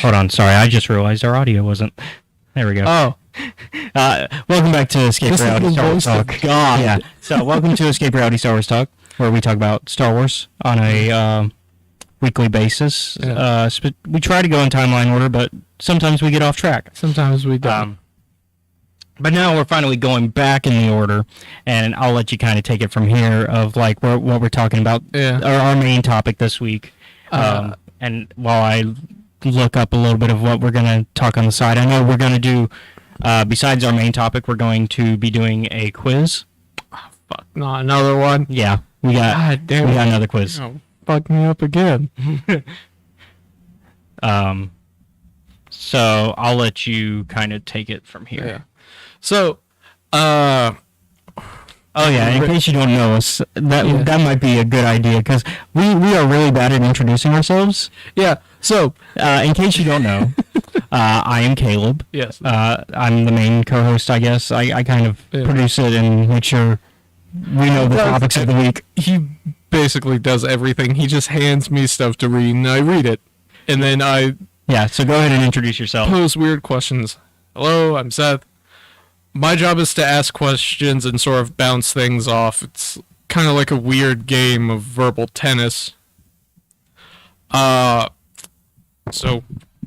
Hold on, sorry, I just realized our audio wasn't. There we go. Oh. Welcome back to Escape Reality Star Wars Talk. God. Yeah. So, welcome to Escape Reality Star Wars Talk, where we talk about Star Wars on a weekly basis. Yeah. We try to go in timeline order, but sometimes we get off track. Sometimes we don't. But now we're finally going back in the order, and I'll let you kind of take it from here of like what we're talking about, our main topic this week. And while I look up a little bit of what we're going to talk on the side, I know we're going to do, besides our main topic, we're going to be doing a quiz. Oh, fuck, not another one. Yeah, we got another quiz. Oh, fuck me up again. So I'll let you kind of take it from here. Yeah. So, oh yeah, in case you don't know us, that might be a good idea, because we are really bad at introducing ourselves. Yeah, so, in case you don't know, I am Caleb. Yes. I'm the main co-host, I guess. I kind of produce it and make sure we know the topics of the week. He basically does everything. He just hands me stuff to read, and I read it. And then I... Yeah, so go ahead and introduce yourself. Pose weird questions. Hello, I'm Seth. My job is to ask questions and sort of bounce things off. It's kind of like a weird game of verbal tennis. So,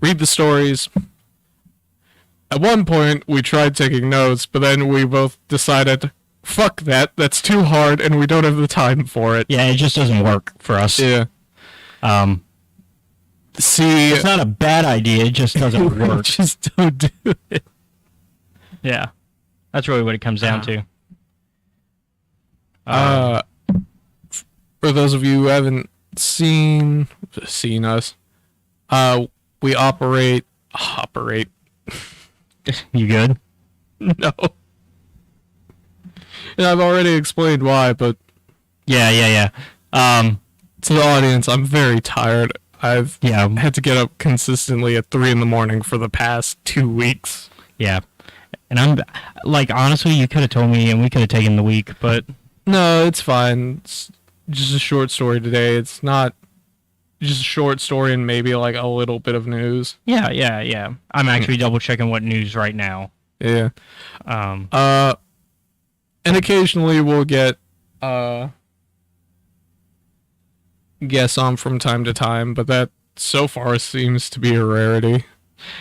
read the stories. At one point, we tried taking notes, but then we both decided, fuck that, that's too hard, and we don't have the time for it. Yeah, it just doesn't work for us. Yeah. See... It's not a bad idea, it just doesn't work. Just don't do it. Yeah. That's really what it comes down to. For those of you who haven't seen us, we operate. You good? No. And I've already explained why, but yeah. To the audience, I'm very tired. I've had to get up consistently at 3 a.m. for the past 2 weeks. Yeah. And I'm, like, honestly, you could have told me and we could have taken the week, but... No, it's fine. It's just a short story today. It's not just a short story and maybe, like, a little bit of news. Yeah. I'm actually double-checking what news right now. Yeah. And occasionally we'll get, guests on from time to time, but that, so far, seems to be a rarity.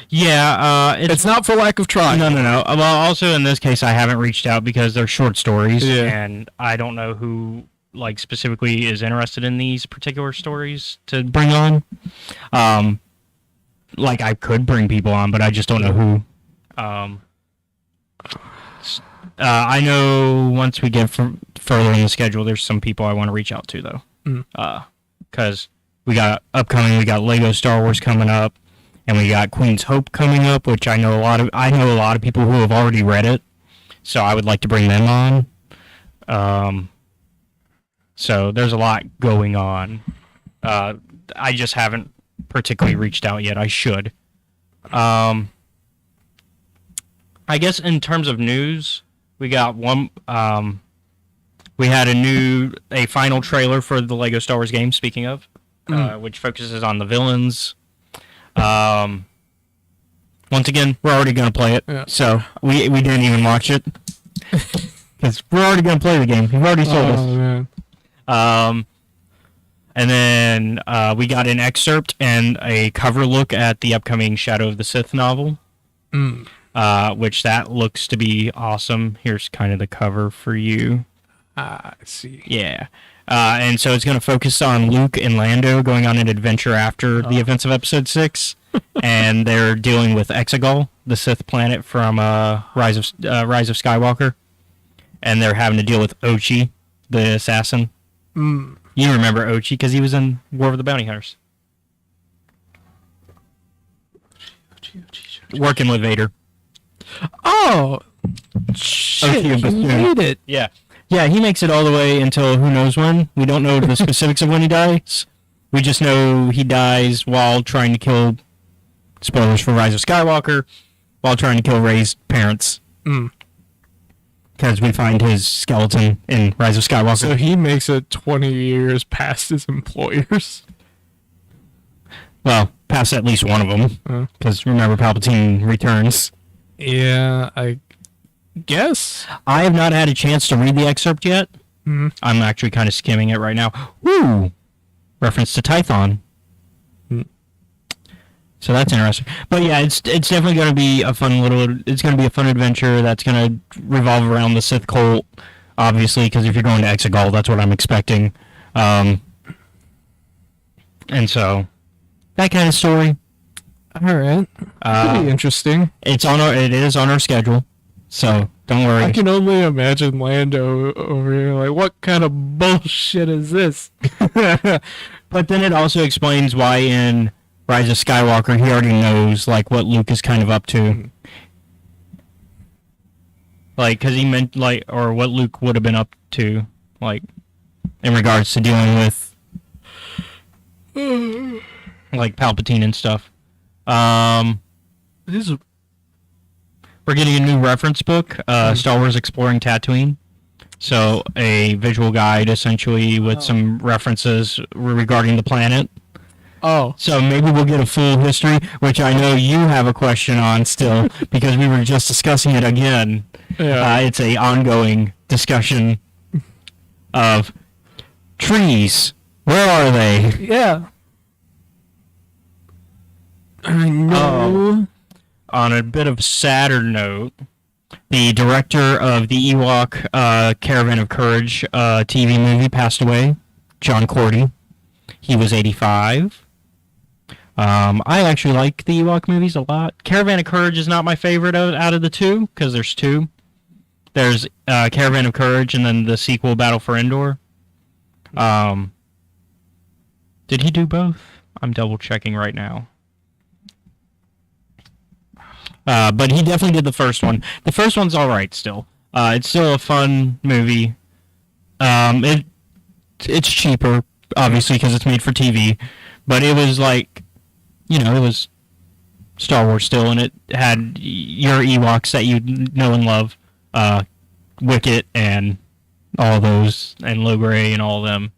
Yeah, it's not for lack of trying. No. Well, also in this case, I haven't reached out because they're short stories, and I don't know who, like, specifically is interested in these particular stories to bring on. Like, I could bring people on, but I just don't know who. I know once we get further in the schedule, there's some people I want to reach out to, though. Because we got Lego Star Wars coming up. And we got Queen's Hope coming up, which I know a lot of people who have already read it, so I would like to bring them So there's a lot going on. I just haven't particularly reached out yet. I should. I guess in terms of news, we got one. We had a final trailer for the Lego Star Wars game. Speaking of, which focuses on the villains. Once again, we're already going to play it, so we didn't even watch it because we're already going to play the game. You've already sold us. Man. And then we got an excerpt and a cover look at the upcoming Shadow of the Sith novel, which that looks to be awesome. Here's kind of the cover for you. I see. Yeah. And so it's going to focus on Luke and Lando going on an adventure after the events of Episode 6. And they're dealing with Exegol, the Sith planet from Rise of Skywalker. And they're having to deal with Ochi, the assassin. You remember Ochi because he was in War of the Bounty Hunters. Working with Vader. Oh! Shit, he made it. Yeah. Yeah, he makes it all the way until who knows when. We don't know the specifics of when he dies. We just know he dies while trying to kill, spoilers for Rise of Skywalker, while trying to kill Rey's parents. Because we find his skeleton in Rise of Skywalker. So he makes it 20 years past his employers. Well, past at least one of them. Because remember, Palpatine returns. Yeah, I guess. I have not had a chance to read the excerpt yet. I'm actually kind of skimming it right now. Woo! Reference to Tython. So that's interesting. But yeah, it's definitely going to be a fun adventure that's going to revolve around the Sith cult, obviously, because if you're going to Exegol, that's what I'm expecting. And so, that kind of story. All right. Pretty interesting. It is on our schedule, so don't worry. I can only imagine Lando over here like, what kind of bullshit is this? But then it also explains why in Rise of Skywalker, he already knows, like, what Luke is kind of up to. Like, because he meant, like, or what Luke would have been up to, like, in regards to dealing with, like, Palpatine and stuff. We're getting a new reference book, Star Wars Exploring Tatooine. So, a visual guide, essentially, with some references regarding the planet. Oh. So maybe we'll get a full history, which I know you have a question on still, because we were just discussing it again. Yeah. It's a ongoing discussion of trees. Where are they? Yeah. I know. On a bit of a sadder note, the director of the Ewok Caravan of Courage TV movie passed away, John Cordy. He was 85. I actually like the Ewok movies a lot. Caravan of Courage is not my favorite out of the two, because there's two. There's Caravan of Courage, and then the sequel, Battle for Endor. Did he do both? I'm double-checking right now. But he definitely did the first one. The first one's alright still. It's still a fun movie. It's cheaper, obviously, because it's made for TV. But it was like, it was Star Wars still, and it had your Ewoks that you know and love. Wicket and all those, and Logray and all of them.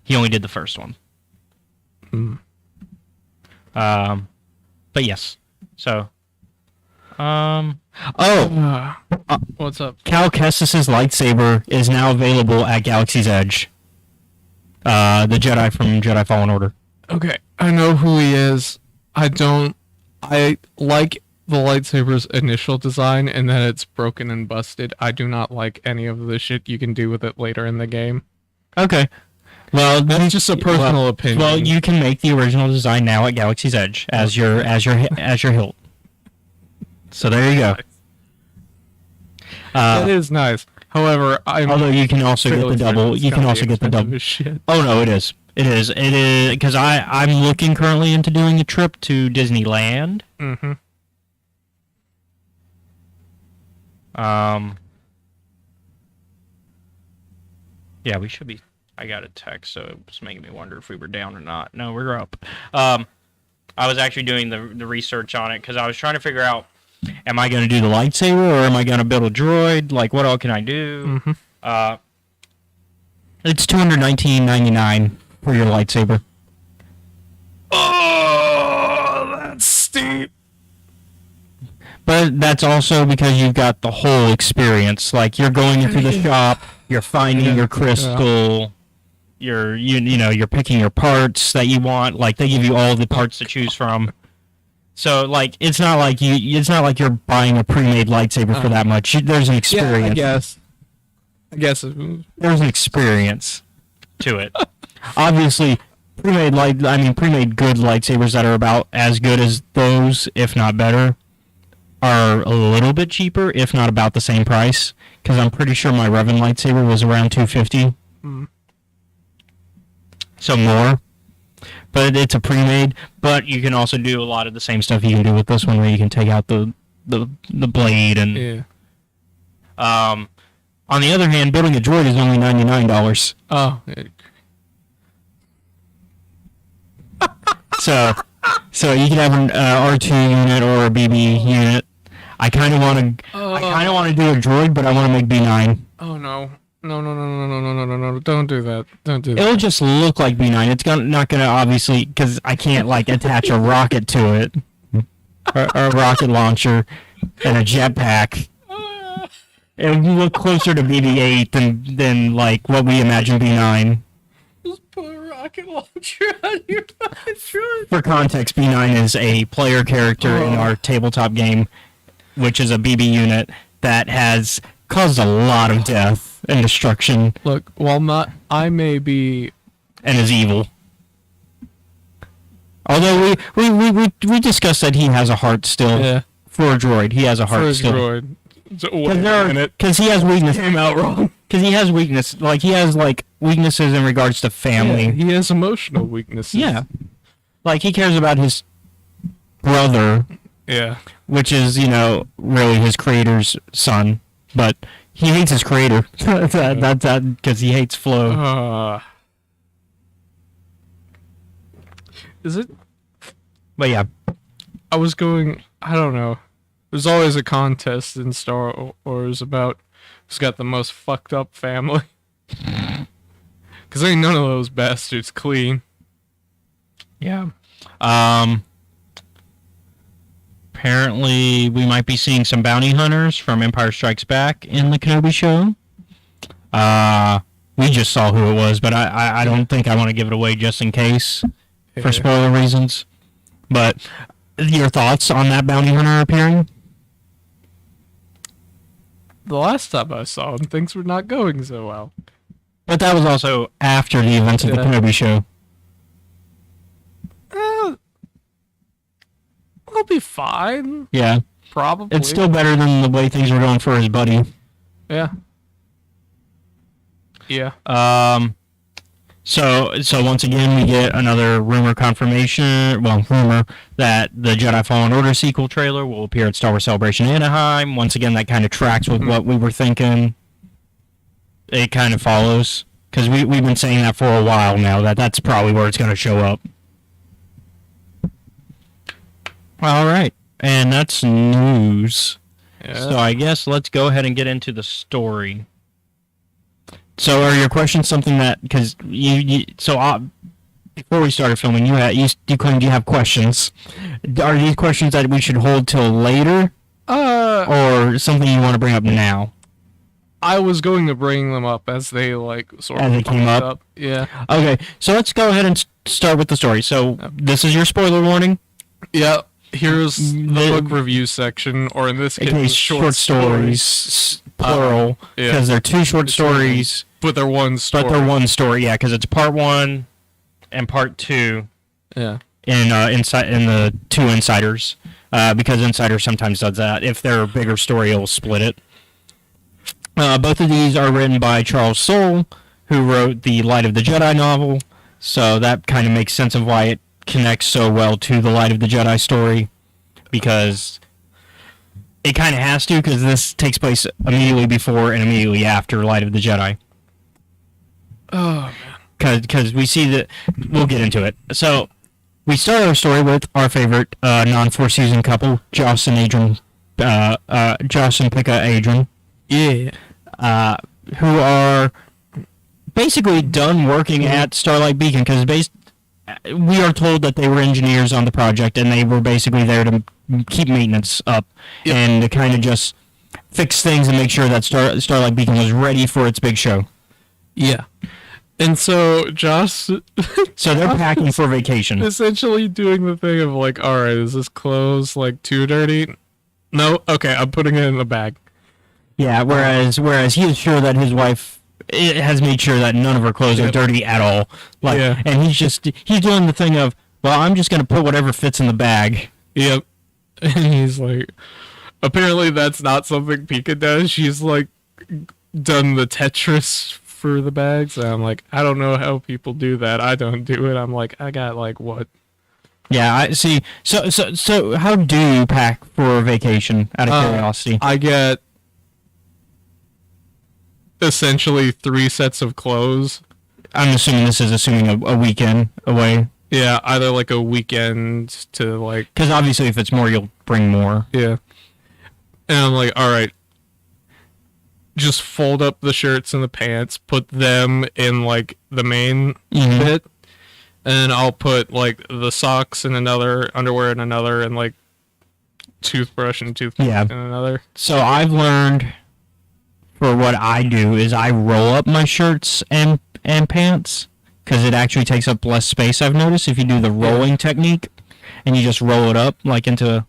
He only did the first one. But yes. So, what's up? Cal Kestis's lightsaber is now available at Galaxy's Edge. The Jedi from Jedi Fallen Order. Okay, I know who he is. I like the lightsaber's initial design, and then it's broken and busted. I do not like any of the shit you can do with it later in the game. Okay. Well, that's just a personal opinion. Well, you can make the original design now at Galaxy's Edge as your hilt. So there you go. That is nice. However, although you can also get the double. You can also get the double. Oh no, it is. It is because I'm looking currently into doing a trip to Disneyland. Yeah, we should be. I got a text, so it was making me wonder if we were down or not. No, we're up. I was actually doing the research on it because I was trying to figure out, am I going to do the lightsaber or am I going to build a droid? Like, what all can I do? Mm-hmm. It's $219.99 for your lightsaber. Oh, that's steep. But that's also because you've got the whole experience. Like, you're going into the shop, you're finding your crystal, you're picking your parts that you want. Like, they give you all the parts to choose from. So, like, it's not like you're buying a pre-made lightsaber for that much. There's an experience. Yeah, I guess there's an experience to it. Obviously, pre-made good lightsabers that are about as good as those, if not better, are a little bit cheaper, if not about the same price. Because I'm pretty sure my Revan lightsaber was around $250. So more. But it's a pre-made. But you can also do a lot of the same stuff you can do with this one, where you can take out the blade and. Yeah. On the other hand, building a droid is only $99. Oh. So you can have an R2 unit or a BB unit. I kind of want to do a droid, but I want to make B9. Oh no. No. Don't do that. It'll just look like B9. It's not going to, obviously, because I can't, like, attach a rocket to it. Or a rocket launcher and a jetpack. It would look closer to BB-8 than like what we imagine B9. Just put a rocket launcher on your droid. For context, B9 is a player character in our tabletop game, which is a BB unit that has caused a lot of death and destruction. Look, I may be... And is evil. Although we discussed that he has a heart still. Yeah. For a droid, he has a heart still. For a droid. Because he has weakness. Came out wrong. Because he has weakness. Like, he has, like, weaknesses in regards to family. Yeah, he has emotional weaknesses. Yeah. Like, he cares about his brother. Yeah. Which is, really his creator's son. But he hates his creator. Because he hates Flo. Is it? But yeah. I don't know. There's always a contest in Star Wars about who's got the most fucked up family. Because ain't none of those bastards clean. Yeah. Apparently, we might be seeing some bounty hunters from Empire Strikes Back in the Kenobi show. We just saw who it was, but I don't think I want to give it away just in case for spoiler reasons. But your thoughts on that bounty hunter appearing? The last time I saw him, things were not going so well. But that was also after the events of the Kenobi show. I'll be fine. Yeah. Probably. It's still better than the way things were going for his buddy. Yeah. Yeah. So once again, we get another rumor that the Jedi Fallen Order sequel trailer will appear at Star Wars Celebration Anaheim. Once again, that kind of tracks with what we were thinking. It kind of follows, because we've been saying that for a while now, that's probably where it's going to show up. All right, and that's news. Yeah. So I guess let's go ahead and get into the story. So are your questions something that, because before we started filming, you claimed you have questions. Are these questions that we should hold till later? Or something you want to bring up now? I was going to bring them up as they came up. Yeah. Okay, so let's go ahead and start with the story. So this is your spoiler warning? Yeah. Here's the book review section, or in this case, short stories, plural, because they're two short stories. But they're one story. Yeah, because it's part 1 and part 2. Yeah. In the two insiders, because Insider sometimes does that. If they're a bigger story, it'll split it. Both of these are written by Charles Soule, who wrote the Light of the Jedi novel, so that kind of makes sense of why it connects so well to the Light of the Jedi story, because it kind of has to, because this takes place immediately before and immediately after Light of the Jedi. Oh, man. Because we see that... We'll get into it. So, we start our story with our favorite non-Force using couple, Joss and Adrian. Joss and Pika Adrian. Yeah. Who are basically done working at Starlight Beacon, because we are told that they were engineers on the project, and they were basically there to keep maintenance up and to kind of just fix things and make sure that Starlight Beacon was ready for its big show. Yeah. And so Josh... So they're packing for vacation. Essentially doing the thing of like, alright, is this clothes like too dirty? No? Okay, I'm putting it in the bag. Yeah, whereas he is sure that his wife has made sure that none of her clothes are dirty at all. And he's doing the thing of, well, I'm just going to put whatever fits in the bag. Yep. And he's like, apparently that's not something Pika does. She's like done the Tetris for the bags. And I'm like, I don't know how people do that. I don't do it. I'm like, I got like what? Yeah, I see. So how do you pack for vacation out of curiosity? I get essentially 3 sets of clothes. I'm assuming this is assuming a weekend away. Yeah, either like a weekend to like... Because obviously if it's more, you'll bring more. Yeah. And I'm like, all right, just fold up the shirts and the pants, put them in like the main bit, and I'll put like the socks in another, underwear in another, and like toothbrush and toothpaste in another. So I've learned... For what I do is I roll up my shirts and pants, because it actually takes up less space, I've noticed, if you do the rolling technique and you just roll it up like into...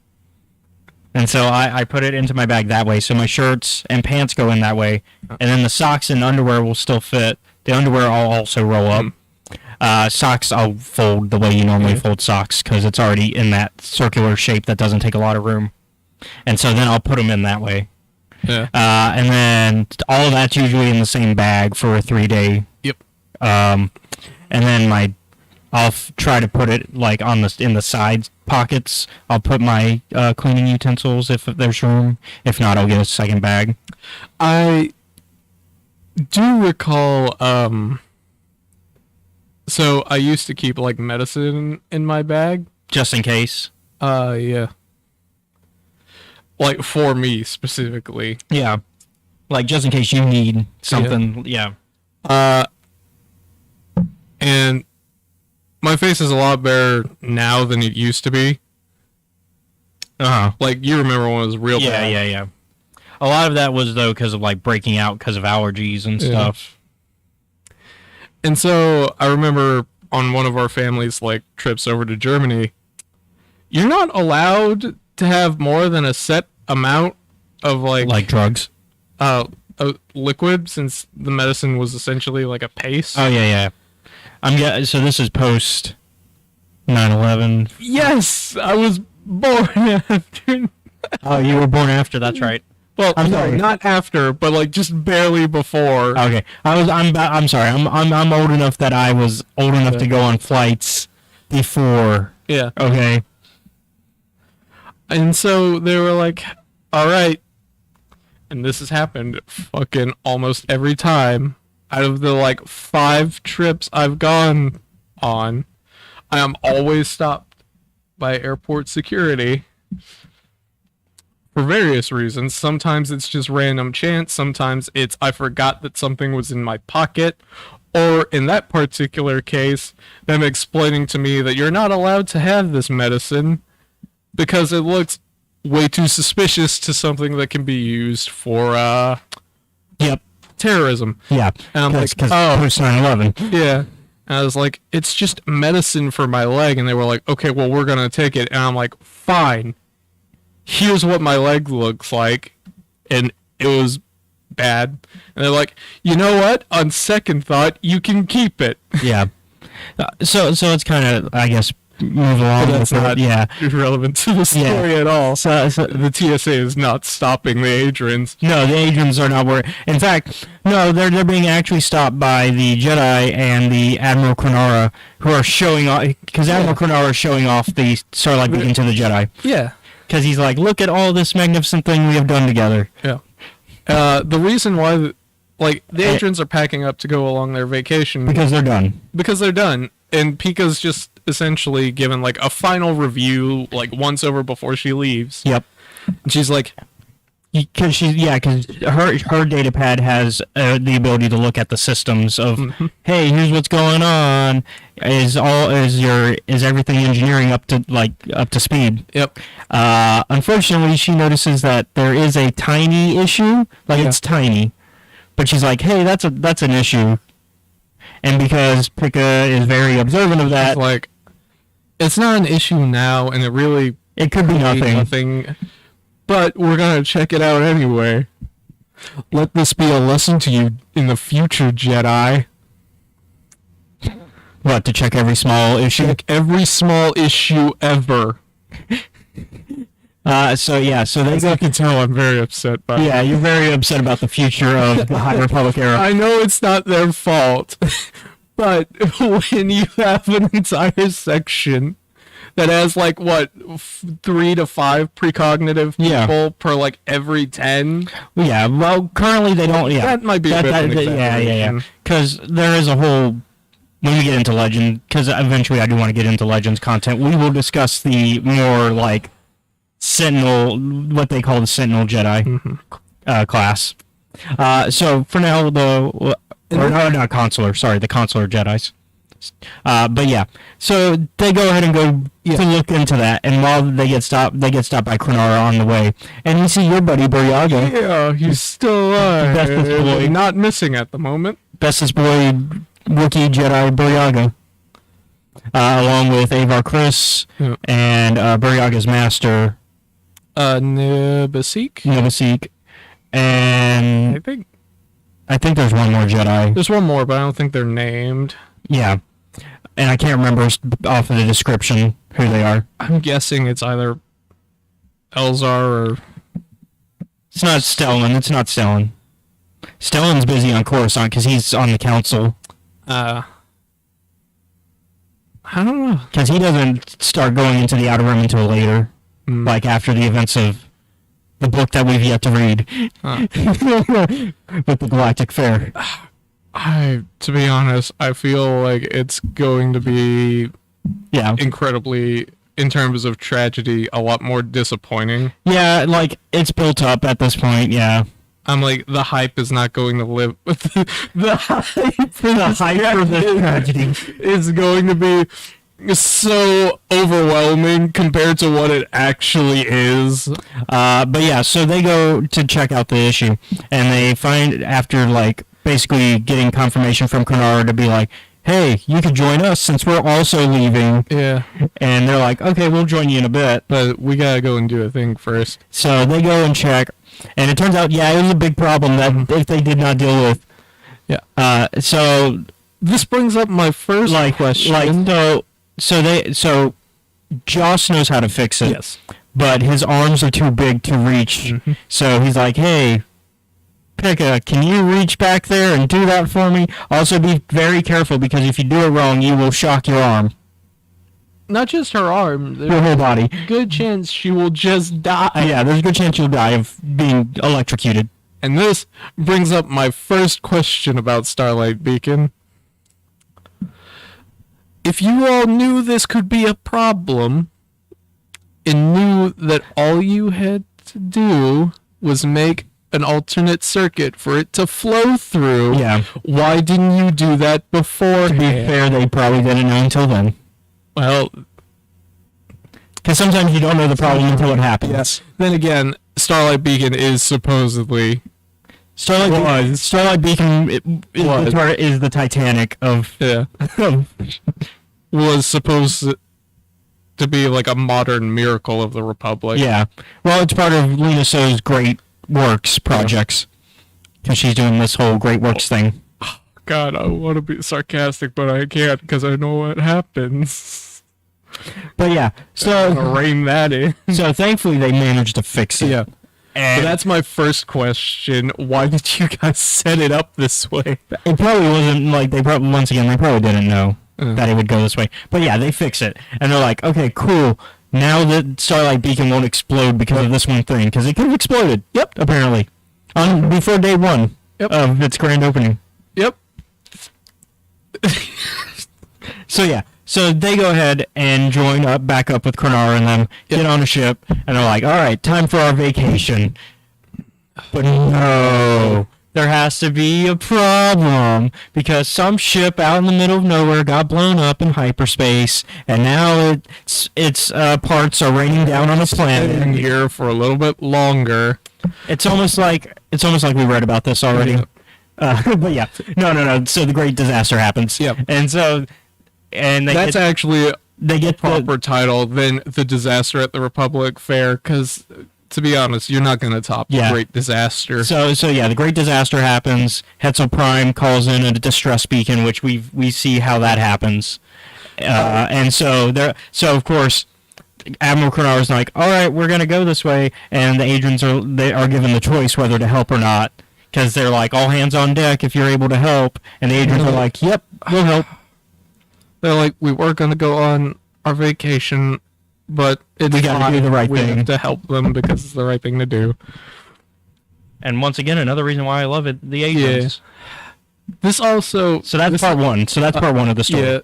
And so I put it into my bag that way, so my shirts and pants go in that way, and then the socks and underwear will still fit. The underwear I'll also roll up. Socks I'll fold the way you normally fold socks, because it's already in that circular shape that doesn't take a lot of room. And so then I'll put them in that way. Yeah. And then all of that's usually in the same bag for a 3-day. Yep. And then I'll try to put it like in the side pockets. I'll put my cleaning utensils if there's room. If not, I'll get a second bag. I do recall. So I used to keep like medicine in my bag just in case. Yeah. Like, for me, specifically. Yeah. Like, just in case you need something. Yeah. And my face is a lot better now than it used to be. Like, you remember when it was real bad. Yeah. A lot of that was, though, because of, like, breaking out because of allergies and stuff. And so, I remember on one of our family's, like, trips over to Germany, you're not allowed to have more than a set amount of like drugs, liquid, since the medicine was essentially like a paste. Oh yeah. So this is post 9/11. Yes, I was born after. Oh, you were born after. That's right. Well, I'm sorry, not after, but like just barely before. Okay, I'm sorry. I'm old enough that I was old enough to go on flights before. Yeah. Okay. And so they were like, all right, and this has happened fucking almost every time. Out of the like 5 trips I've gone on, I am always stopped by airport security for various reasons. Sometimes it's just random chance. Sometimes it's I forgot that something was in my pocket. Or in that particular case, them explaining to me that you're not allowed to have this medicine because it looks way too suspicious to something that can be used for terrorism. Yeah, and I'm like, post 9/11. Yeah. And I was like, it's just medicine for my leg. And they were like, okay, well, we're going to take it. And I'm like, fine. Here's what my leg looks like. And it was bad. And they're like, you know what? On second thought, you can keep it. Yeah. So it's kind of, I guess, move along. But that's not relevant to the story at all. So the TSA is not stopping the Adrians. No, the Adrians are not worried. In fact, no, they're being actually stopped by the Jedi and the Admiral Krenara, who are showing off, because Admiral Krenara is showing off the Starlight Beacon to the Jedi. Yeah. Because he's like, look at all this magnificent thing we have done together. Yeah. The reason why like the Adrians are packing up to go along their vacation because they're done. And Pika's just essentially given like a final review like once over before she leaves. Yep. And she's like, because her data pad has the ability to look at the systems of, hey, here's what's going on. Is everything engineering up to speed? yep. Unfortunately, she notices that there is a tiny issue. It's tiny, but she's like, hey, that's an issue. And because Pika is very observant of that, like, it's not an issue now, and it could be nothing. But we're gonna check it out anyway. Let this be a lesson to you in the future, Jedi. What, to check every small issue? Check every small issue ever. So they As go. you can tell, I'm very upset by Yeah, you're very upset about the future of the High Republic era. I know it's not their fault, but when you have an entire section that has like 3 to 5 precognitive people per like every 10. Yeah, well, currently they don't. Yeah, that might be a bit of an exaggeration. Yeah. Because there is a whole. When we get into Legend, because eventually I do want to get into Legends content, we will discuss the more like Sentinel, what they call the Sentinel Jedi class. So for now, not Consular. Sorry, the Consular Jedis. But yeah, so they go ahead and go to look into that, and while they get stopped by Krenara on the way, and you see your buddy Buryaga. Yeah, he's still alive. Bestest boy, not missing at the moment. Bestest boy, Wookiee Jedi Buryaga, along with Avar Kriss and Buryaga's master, Nibasik, and I think there's one more Jedi. There's one more, but I don't think they're named. Yeah. And I can't remember off of the description who they are. I'm guessing it's either Elzar or... It's not Stellan. Stellan's busy on Coruscant because he's on the council. I don't know. Because he doesn't start going into the Outer Rim until later. Like after the events of the book that we've yet to read. With the Galactic Fair. To be honest, I feel like it's going to be incredibly, in terms of tragedy, a lot more disappointing. Yeah, like, it's built up at this point, yeah. I'm like, the hype is not going to live with the hype for the tragedy is going to be so overwhelming compared to what it actually is. But yeah, so they go to check out the issue, and they find, after, like, basically getting confirmation from Krenara to be like, hey, you could join us since we're also leaving. Yeah. And they're like, okay, we'll join you in a bit. But we gotta go and do a thing first. So they go and check, and it turns out, it was a big problem that if they did not deal with. Yeah. So this brings up my first question. So Joss knows how to fix it. Yes. But his arms are too big to reach. So he's like, hey, Pika, can you reach back there and do that for me? Also, be very careful, because if you do it wrong, you will shock your arm. Not just her arm. Her whole body. Good chance she will just die. Yeah, there's a good chance you'll die of being electrocuted. And this brings up my first question about Starlight Beacon. If you all knew this could be a problem, and knew that all you had to do was make an alternate circuit for it to flow through, why didn't you do that before? To be fair, they probably didn't know until then. Well, because sometimes you don't know the problem until it happens. Yes. Then again, Starlight Beacon is supposedly... Starlight Beacon is the Titanic of... Yeah. was supposed to be like a modern miracle of the Republic. Yeah. Well, it's part of Lena So's Great Works projects. Because she's doing this whole Great Works thing. God, I want to be sarcastic, but I can't because I know what happens. But yeah, so... I'm gonna rein that in. So thankfully they managed to fix it. Yeah. And so that's my first question. Why did you guys set it up this way? It probably wasn't like they probably didn't know that it would go this way. But yeah, they fix it. And they're like, okay, cool. Now that Starlight Beacon won't explode because of this one thing. Because it could have exploded. Yep. Apparently. Before day one. of its grand opening. Yep. So they go ahead and join up, back up with Krennar and them, get on a ship, and they're like, all right, time for our vacation. But no, there has to be a problem, because some ship out in the middle of nowhere got blown up in hyperspace, and now its parts are raining down on the planet. Been here for a little bit longer. It's almost like we read about this already. But yeah, no. So the great disaster happens. Yep. And so... And that's actually they get proper title than the disaster at the Republic Fair, because to be honest, you're not going to top the Great Disaster. So the Great Disaster happens. Hetzel Prime calls in a distress beacon, which we see how that happens. And so of course, Admiral Krennar is like, all right, we're going to go this way, and the Adrians are given the choice whether to help or not, because they're like, all hands on deck if you're able to help, and the Adrians are like, yep, we'll help. They're like, we were going to go on our vacation, but we got to do the right thing. We have to help them because it's the right thing to do. And once again, another reason why I love it, the Adrians. Yeah. This also... So that's part one. So that's part one of the story. Yeah.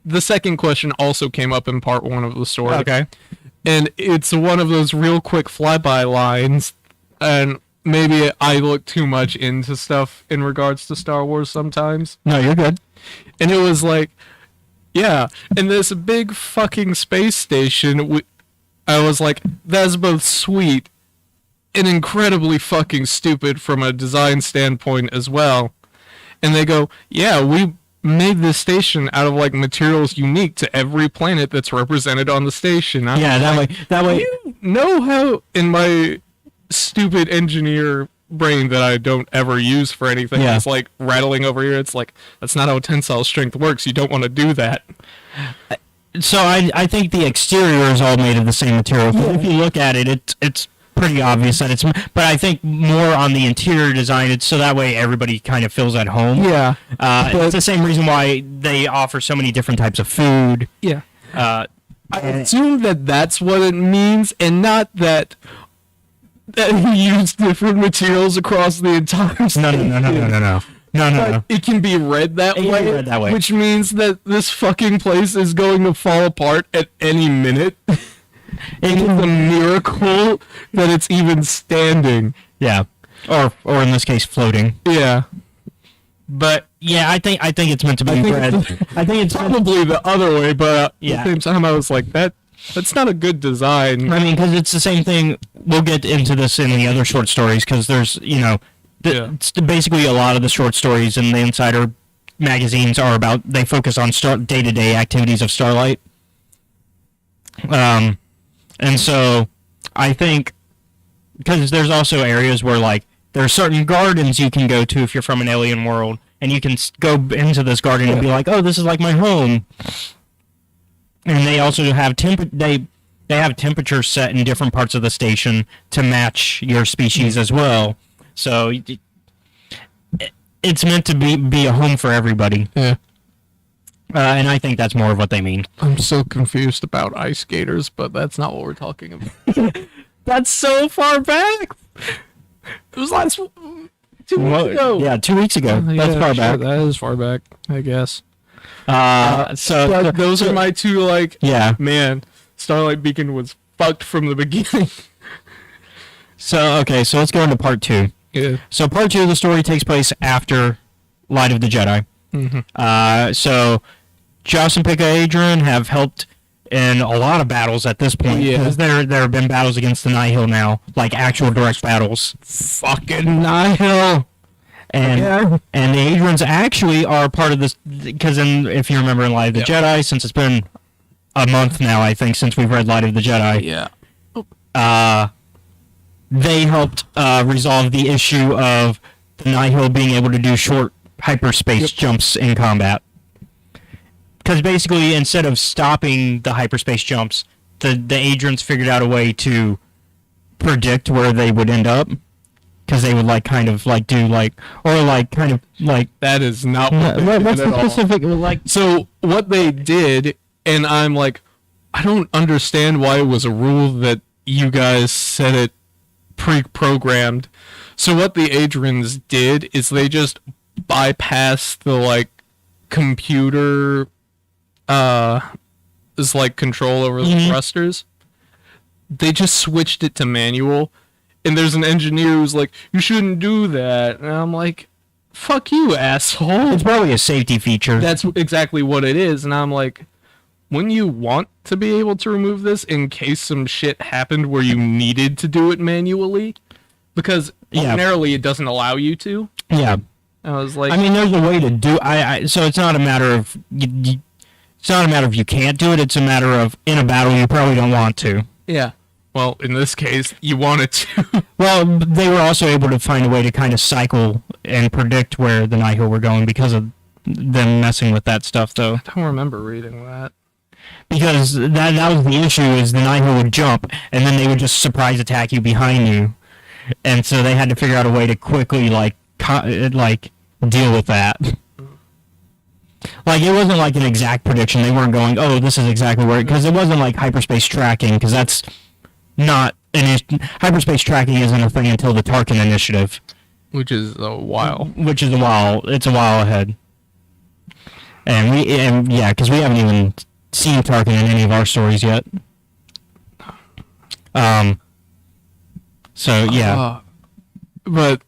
The second question also came up in part one of the story. Okay. And it's one of those real quick flyby lines, and maybe I look too much into stuff in regards to Star Wars sometimes. No, you're good. And it was like... Yeah, in this big fucking space station, I was like, that's both sweet and incredibly fucking stupid from a design standpoint as well. And they go, yeah, we made this station out of like materials unique to every planet that's represented on the station. That way. You know how in my stupid engineer brain that I don't ever use for anything. It's like rattling over here. It's like, that's not how tensile strength works. You don't want to do that. So I think the exterior is all made of the same material. If you look at it, it's pretty obvious that it's... But I think more on the interior design, it's so that way everybody kind of feels at home. Yeah. It's the same reason why they offer so many different types of food. Yeah. I assume that that's what it means, and not that he used different materials across the entire station. No. It can be read that way, which means that this fucking place is going to fall apart at any minute. It is a miracle that it's even standing. Yeah. Or in this case, floating. Yeah. But yeah, I think it's meant to be read. I think it's probably the other way, but at the same time I was like, that's not a good design. I mean, because it's the same thing. We'll get into this in the other short stories, because there's, it's basically a lot of the short stories in the Insider magazines are about, they focus on day-to-day activities of Starlight. And so I think, because there's also areas where, like, there are certain gardens you can go to if you're from an alien world, and you can go into this garden and be like, oh, this is like my home. And they also have they have temperatures set in different parts of the station to match your species as well. So it's meant to be a home for everybody. Yeah. And I think that's more of what they mean. I'm so confused about ice skaters, but that's not what we're talking about. That's so far back. It was last 2 weeks ago. Yeah, 2 weeks ago. That's far back. That is far back, I guess. So those are my two, like, man, Starlight Beacon was fucked from the beginning. So let's go into part two. Yeah. So part two of the story takes place after Light of the Jedi. Mm-hmm. So Joss and Pika Adrian have helped in a lot of battles at this point. Yeah. Because there have been battles against the Nihil now, like actual direct battles. Fucking Nihil. And the Adrians actually are part of this, because if you remember in Light of the Jedi, since it's been a month now, I think, since we've read Light of the Jedi. Yeah. They helped resolve the issue of the Nihil being able to do short hyperspace jumps in combat. Because basically, instead of stopping the hyperspace jumps, the Adrians figured out a way to predict where they would end up. Because they would that is not what they did at all. Specific, so what they did, and I'm like, I don't understand why it was a rule that you guys said it pre-programmed. So what the Adrians did is they just bypassed the like computer is like control over the thrusters. They just switched it to manual, and there's an engineer who's like, you shouldn't do that, and I'm like, fuck you, asshole. It's probably a safety feature. That's exactly what it is, and I'm like, wouldn't you want to be able to remove this in case some shit happened where you needed to do it manually? Because ordinarily it doesn't allow you to. Yeah. I was like, I mean, there's a way to do. So it's not a matter of it's not a matter of you can't do it. It's a matter of in a battle you probably don't want to. Yeah. Well, in this case, you wanted to. Well, they were also able to find a way to kind of cycle and predict where the Nihil were going because of them messing with that stuff, though. I don't remember reading that. Because that was the issue, is the Nihil would jump, and then they would just surprise attack you behind you. And so they had to figure out a way to quickly, like deal with that. Like, it wasn't like an exact prediction. They weren't going, oh, this is exactly where... Because it wasn't like hyperspace tracking, because that's not... hyperspace tracking isn't a thing until the Tarkin Initiative. Which is a while. Which is a while. It's a while ahead. And yeah, because we haven't even seen Tarkin in any of our stories yet. So, yeah. But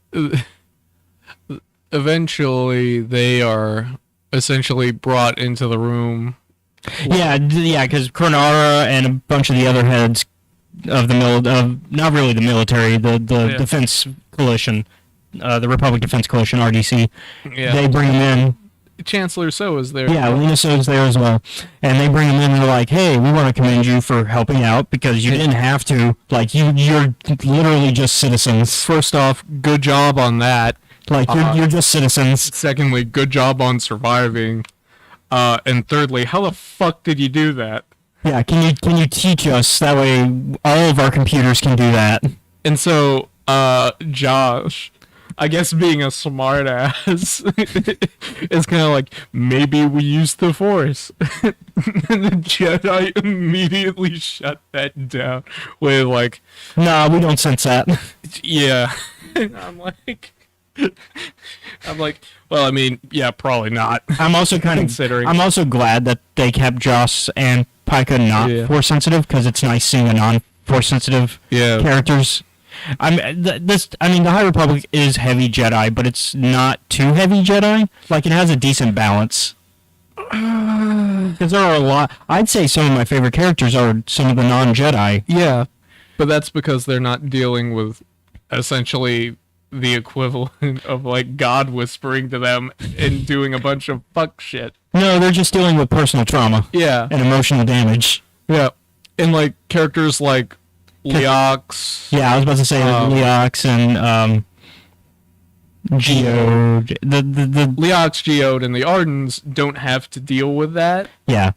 eventually they are essentially brought into the room. Yeah, because Kronara and a bunch of the other heads of the not really the military, the Defense Coalition, the Republic Defense Coalition, RDC, they bring them in. Chancellor So is there. Yeah, Lena So is there as well. And they bring him in and they're like, hey, we want to commend you for helping out because you didn't have to. Like, you're literally just citizens. First off, good job on that. Like, you're just citizens. Secondly, good job on surviving. And thirdly, how the fuck did you do that? Yeah, can you teach us? That way all of our computers can do that. And so, Josh... I guess being a smart ass is kind of like, maybe we use the Force. And the Jedi immediately shut that down with like, nah, we don't sense that. Yeah. And I'm like, well, I mean, yeah, probably not. I'm also considering. I'm also glad that they kept Joss and Pica not Force sensitive, because it's nice seeing a non-Force sensitive characters. The High Republic is heavy Jedi, but it's not too heavy Jedi. Like, it has a decent balance. Because there are a lot... I'd say some of my favorite characters are some of the non-Jedi. Yeah, but that's because they're not dealing with, essentially, the equivalent of, like, God whispering to them and doing a bunch of fuck shit. No, they're just dealing with personal trauma. Yeah. And emotional damage. Yeah. And, like, characters like... Leox. Yeah, I was about to say Leox and Geode. The Leox, Geode, and the Ardens don't have to deal with that. Yeah.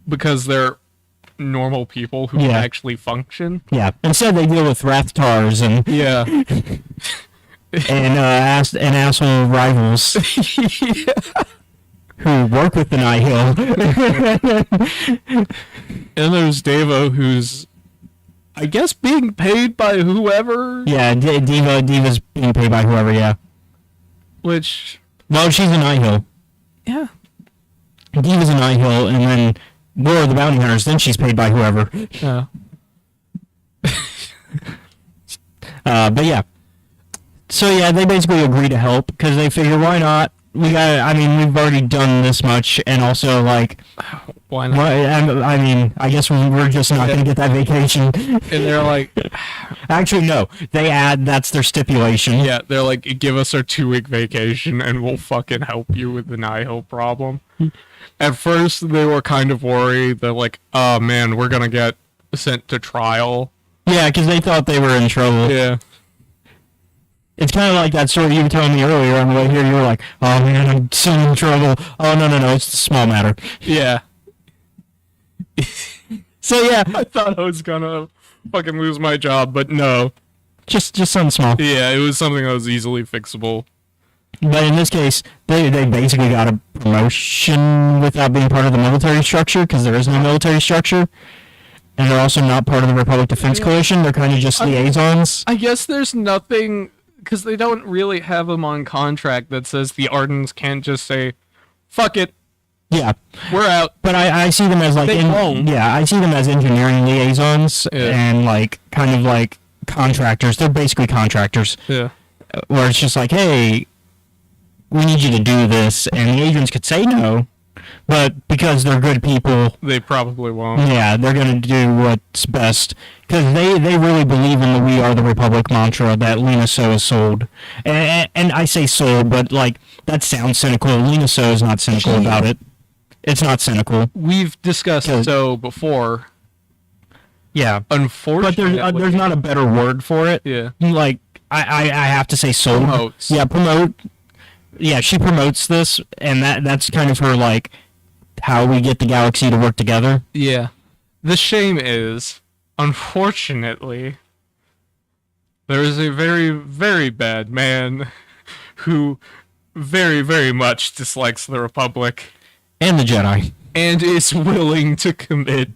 Because they're normal people who actually function. Yeah. Instead, they deal with Rathtars and and asshole rivals who work with the Nihil. And there's Devo, who's, I guess, being paid by whoever. Yeah, Diva's being paid by whoever. Yeah. Which, well, she's a Nihil. Yeah. Diva's a Nihil, and then War of the Bounty Hunters. Then she's paid by whoever. Yeah. But yeah. So yeah, they basically agree to help because they figure, why not? We've already done this much, and also, like, why not? I guess we're just not going to get that vacation. And they're like, actually, no. That's their stipulation. Yeah, they're like, give us our 2-week vacation, and we'll fucking help you with the Nihil problem. At first, they were kind of worried that, like, oh man, we're gonna get sent to trial. Yeah, because they thought they were in trouble. Yeah. It's kind of like that story you were telling me earlier on the way here. You were like, oh man, I'm so in trouble. Oh, no, it's a small matter. Yeah. So, yeah. I thought I was gonna fucking lose my job, but no. Just something small. Yeah, it was something that was easily fixable. But in this case, they basically got a promotion without being part of the military structure, because there is no military structure. And they're also not part of the Republic Defense Coalition. They're kind of just liaisons. I guess there's nothing, because they don't really have them on contract that says the Ardens can't just say, fuck it. Yeah. We're out. But I see them as like... I see them as engineering liaisons and like kind of like contractors. They're basically contractors. Yeah. Where it's just like, hey, we need you to do this. And the agents could say no. But because they're good people... They probably won't. Yeah, they're going to do what's best. Because they really believe in the We Are the Republic mantra that Lena So has sold. And I say sold, but, like, that sounds cynical. Lena So is not cynical about it. It's not cynical. We've discussed So before. Yeah. Unfortunately. But there's not a better word for it. Yeah. Like, I have to say sold. Promotes. Yeah, promote. Yeah, she promotes this, and that's kind of her, like, how we get the galaxy to work together. Yeah. The shame is, unfortunately, there is a very, very bad man who very, very much dislikes the Republic. And the Jedi. And is willing to commit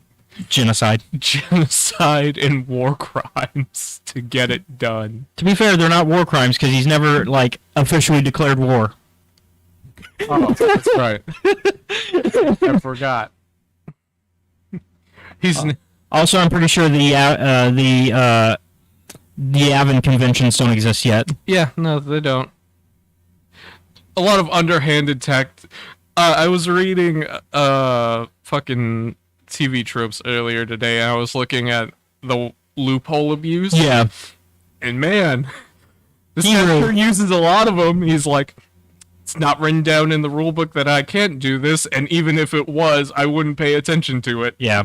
genocide and war crimes to get it done. To be fair, they're not war crimes because he's never, like, officially declared war. Oh, that's right. I forgot. He's also, I'm pretty sure the Yavin conventions don't exist yet. Yeah, no, they don't. A lot of underhanded tech. I was reading fucking TV tropes earlier today, and I was looking at the loophole abuse. Yeah. And man, this character uses a lot of them. He's like, it's not written down in the rulebook that I can't do this, and even if it was, I wouldn't pay attention to it. Yeah.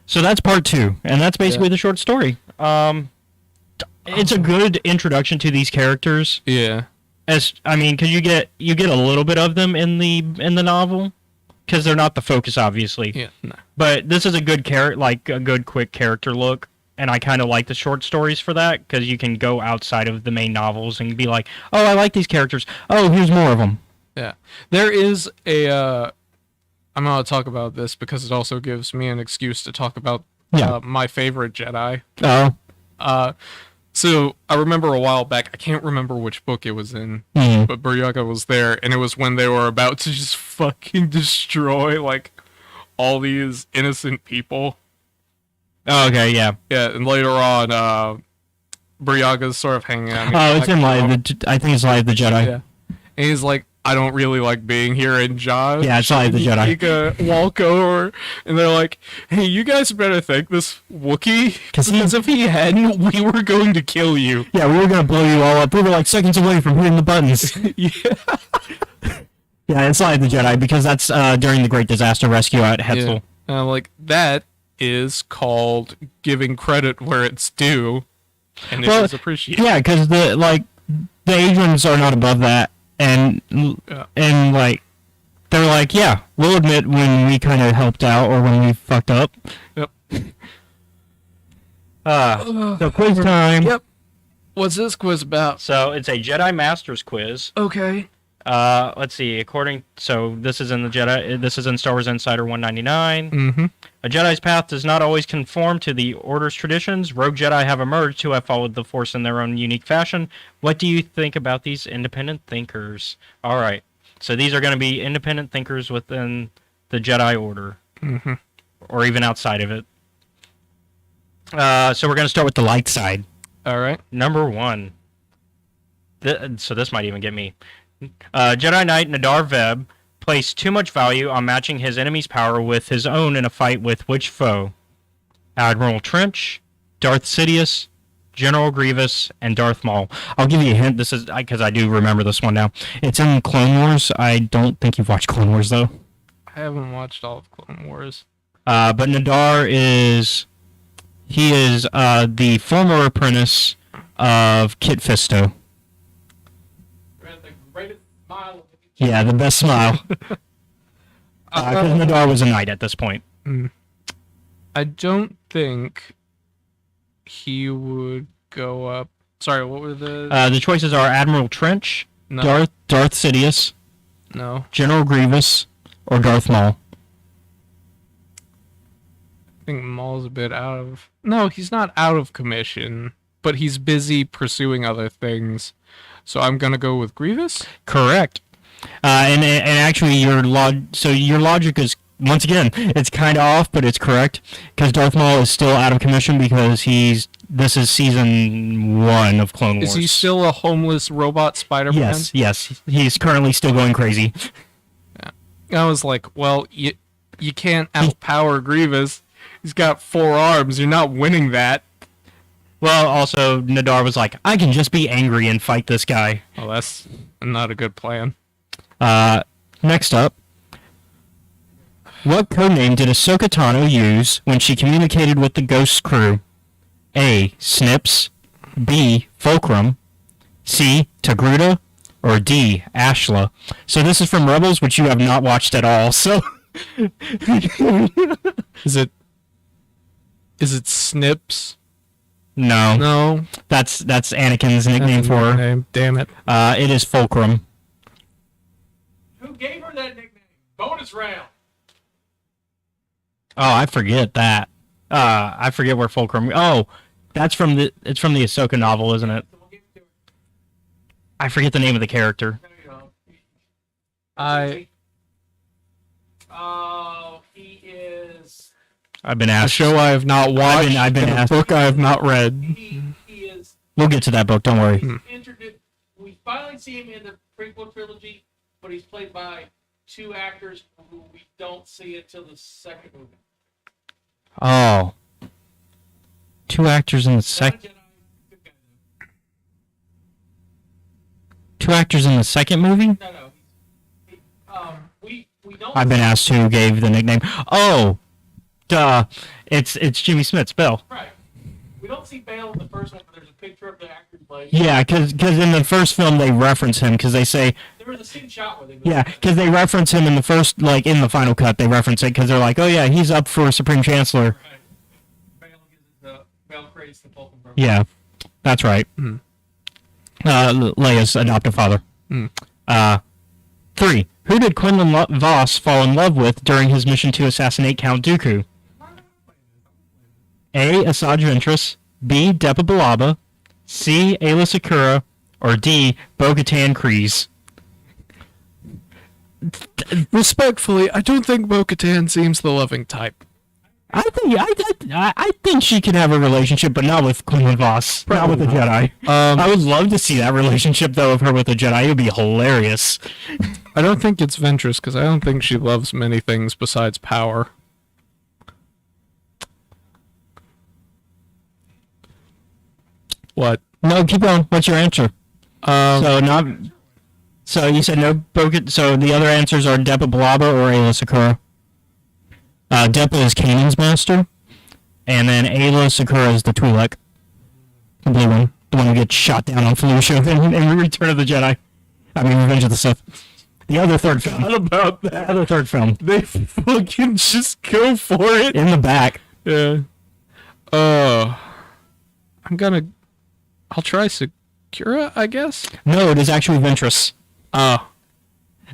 So that's part 2, and that's basically the short story. It's a good introduction to these characters. Yeah. Because you get a little bit of them in the novel, because they're not the focus, obviously. Yeah. No. But this is a good quick character look, and I kind of like the short stories for that, because you can go outside of the main novels and be like, oh, I like these characters. Oh, here's more of them. Yeah. There is a... I'm going to talk about this because it also gives me an excuse to talk about my favorite Jedi. Oh. So I remember a while back, I can't remember which book it was in, but Buryaga was there, and it was when they were about to just fucking destroy, like, all these innocent people. Oh, okay, yeah. Yeah, and later on, Buryaga's sort of hanging out. Oh, it's in Live. I think it's Live the Jedi. Yeah. And he's like, I don't really like being here in Jaws. Yeah, it's Live the Jedi. Take a walk over, and they're like, hey, you guys better thank this Wookiee, because if he hadn't, we were going to kill you. Yeah, we were going to blow you all up. We were like seconds away from hitting the buttons. Yeah. Yeah, it's Live the Jedi, because that's during the Great Disaster Rescue at Hetzel. Yeah. Like, that is called giving credit where it's due, and it is appreciated. Yeah, because the agents are not above that. And like, they're like, yeah, we'll admit when we kind of helped out or when we fucked up. Yep. So quiz time. Yep. What's this quiz about? So it's a Jedi Masters quiz. Okay. Let's see. This is in the Jedi. This is in Star Wars Insider 199. Mm-hmm. A Jedi's path does not always conform to the Order's traditions. Rogue Jedi have emerged who have followed the Force in their own unique fashion. What do you think about these independent thinkers? All right. So these are going to be independent thinkers within the Jedi Order, or even outside of it. So we're going to start with the light side. All right. Number 1. So this might even get me. Jedi Knight Nadar Veb placed too much value on matching his enemy's power with his own in a fight with which foe? Admiral Trench, Darth Sidious, General Grievous, and Darth Maul. I'll give you a hint. This is because I do remember this one now. It's in Clone Wars. I don't think you've watched Clone Wars, though. I haven't watched all of Clone Wars. But Nadar is the former apprentice of Kit Fisto. Yeah, the best smile. Because Nadar was a knight at this point. I don't think he would go up. Sorry, what were the... The choices are Admiral Trench, No. Darth Sidious, No. General Grievous, or Darth Maul. I think Maul's a bit out of... No, he's not out of commission, but he's busy pursuing other things. So I'm gonna go with Grievous? Correct. And actually, your logic is, once again, it's kind of off, but it's correct, because Darth Maul is still out of commission because this is season 1 of Clone Wars. Is he still a homeless robot Spider-Man? Yes. He's currently still going crazy. Yeah. I was like, well, you can't outpower Grievous. He's got 4 arms. You're not winning that. Well, also, Nadar was like, I can just be angry and fight this guy. Well, that's not a good plan. Next up, what codename did Ahsoka Tano use when she communicated with the Ghost crew? A. Snips, B. Fulcrum, C. Togruta, or D. Ashla? So this is from Rebels, which you have not watched at all, so... Is it Snips? No. That's Anakin's nickname for her. Damn it. It is Fulcrum. Who gave her that nickname? Bonus round. Oh, I forget that. I forget where Fulcrum... Oh, it's from the Ahsoka novel, isn't it? I forget the name of the character. He is... I've been asked. A show I have not watched. I've been asked. A book I have not read. He is... We'll get to that book, don't worry. We finally see him in the prequel trilogy, but he's played by 2 actors who we don't see until the second movie. Oh. 2 actors in the second... 2 actors in the second movie? No. We don't... I've been asked who gave the nickname. Oh! Duh. It's Jimmy Smith's Bill. Right. We don't see Bale in the first one, but there's a picture of the actor who plays. Yeah, because in the first film they reference him, because they say... There was a scene shot with him. Yeah, because they reference him in the first, like, in the final cut, they reference it, because they're like, oh yeah, he's up for Supreme Chancellor. Right. Bale creates the Fulcrum program. Yeah, that's right. Leia's adoptive father. 3. Who did Quinlan Voss fall in love with during his mission to assassinate Count Dooku? A. Assad Ventress, B. Depa Billaba, C. Ayla Secura, or D. Bo-Katan Kryze? Respectfully, I don't think Bo-Katan seems the loving type. I think she could have a relationship, but not with Quinlan Voss. Not with a Jedi. I would love to see that relationship, though, of her with a Jedi. It would be hilarious. I don't think it's Ventress, because I don't think she loves many things besides power. What? No, keep going. What's your answer? So you said no Bo-Katan. So the other answers are Depa Billaba or Ayla Secura. Depa is Kanan's master, and then Ayla Secura is the Twi'lek, the blue one, the one who gets shot down on Felucia in Return of the Jedi. I mean, Revenge of the Sith. The other third film. What about that? The other third film. They fucking just go for it. In the back. Yeah. I'll try Secura, I guess? No, it is actually Ventress.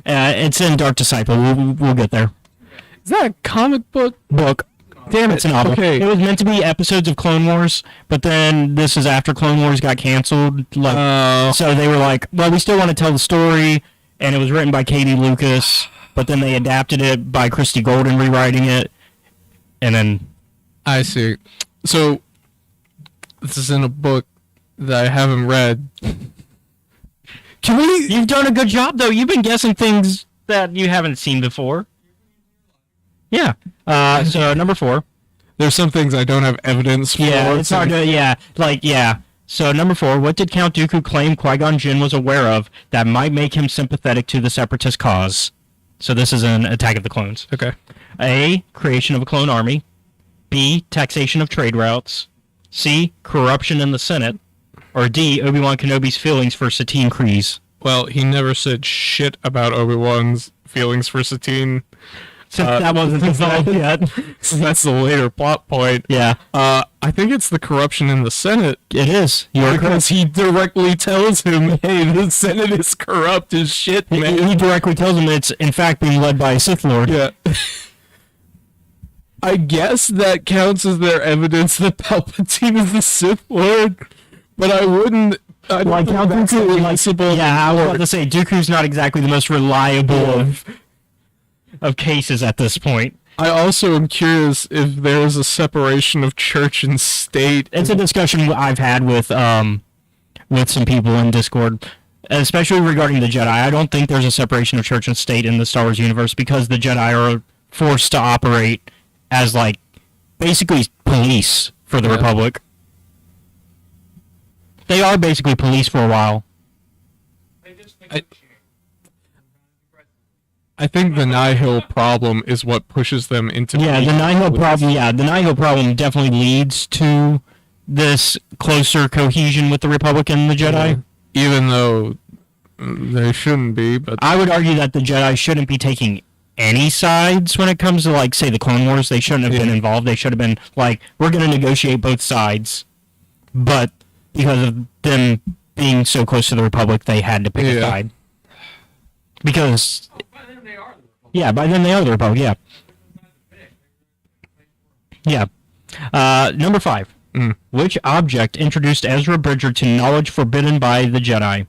It's in Dark Disciple. We'll get there. Is that a comic book? Damn, it's a novel. Okay. It was meant to be episodes of Clone Wars, but then this is after Clone Wars got canceled. So they were like, well, we still want to tell the story, and it was written by Katie Lucas, but then they adapted it by Christy Golden rewriting it, and then... I see. So, this is in a book that I haven't read. You've done a good job, though. You've been guessing things that you haven't seen before. Yeah. So, number 4. There's some things I don't have evidence for. Yeah, it's hard to, So, number 4, what did Count Dooku claim Qui-Gon Jinn was aware of that might make him sympathetic to the Separatist cause? So, this is an Attack of the Clones. Okay. A, creation of a clone army. B, taxation of trade routes. C, corruption in the Senate. Or D, Obi-Wan Kenobi's feelings for Satine Kryze. Well, he never said shit about Obi-Wan's feelings for Satine. Since that wasn't resolved yet. So that's the later plot point. Yeah. I think it's the corruption in the Senate. It is. Because he directly tells him, hey, the Senate is corrupt as shit, man. He directly tells him it's, in fact, being led by a Sith Lord. Yeah. I guess that counts as their evidence that Palpatine is the Sith Lord, but I wouldn't. I don't think that's possible. Yeah, I was about to say Dooku's not exactly the most reliable of cases at this point. I also am curious if there's a separation of church and state. It's a discussion I've had with some people in Discord, especially regarding the Jedi. I don't think there's a separation of church and state in the Star Wars universe because the Jedi are forced to operate as, like, basically police for the Republic. They are basically police for a while. I think the Nihil problem is what pushes them into... Yeah, the Nihil problem. Yeah, the Nihil problem definitely leads to this closer cohesion with the Republic and the Jedi. Yeah. Even though they shouldn't be, but... I would argue that the Jedi shouldn't be taking any sides when it comes to, like, say, the Clone Wars. They shouldn't have been involved. They should have been, like, we're going to negotiate both sides. But because of them being so close to the Republic, they had to pick a side. Because... Yeah, by then they are the Republic, yeah. Yeah. Number 5. Which object introduced Ezra Bridger to knowledge forbidden by the Jedi?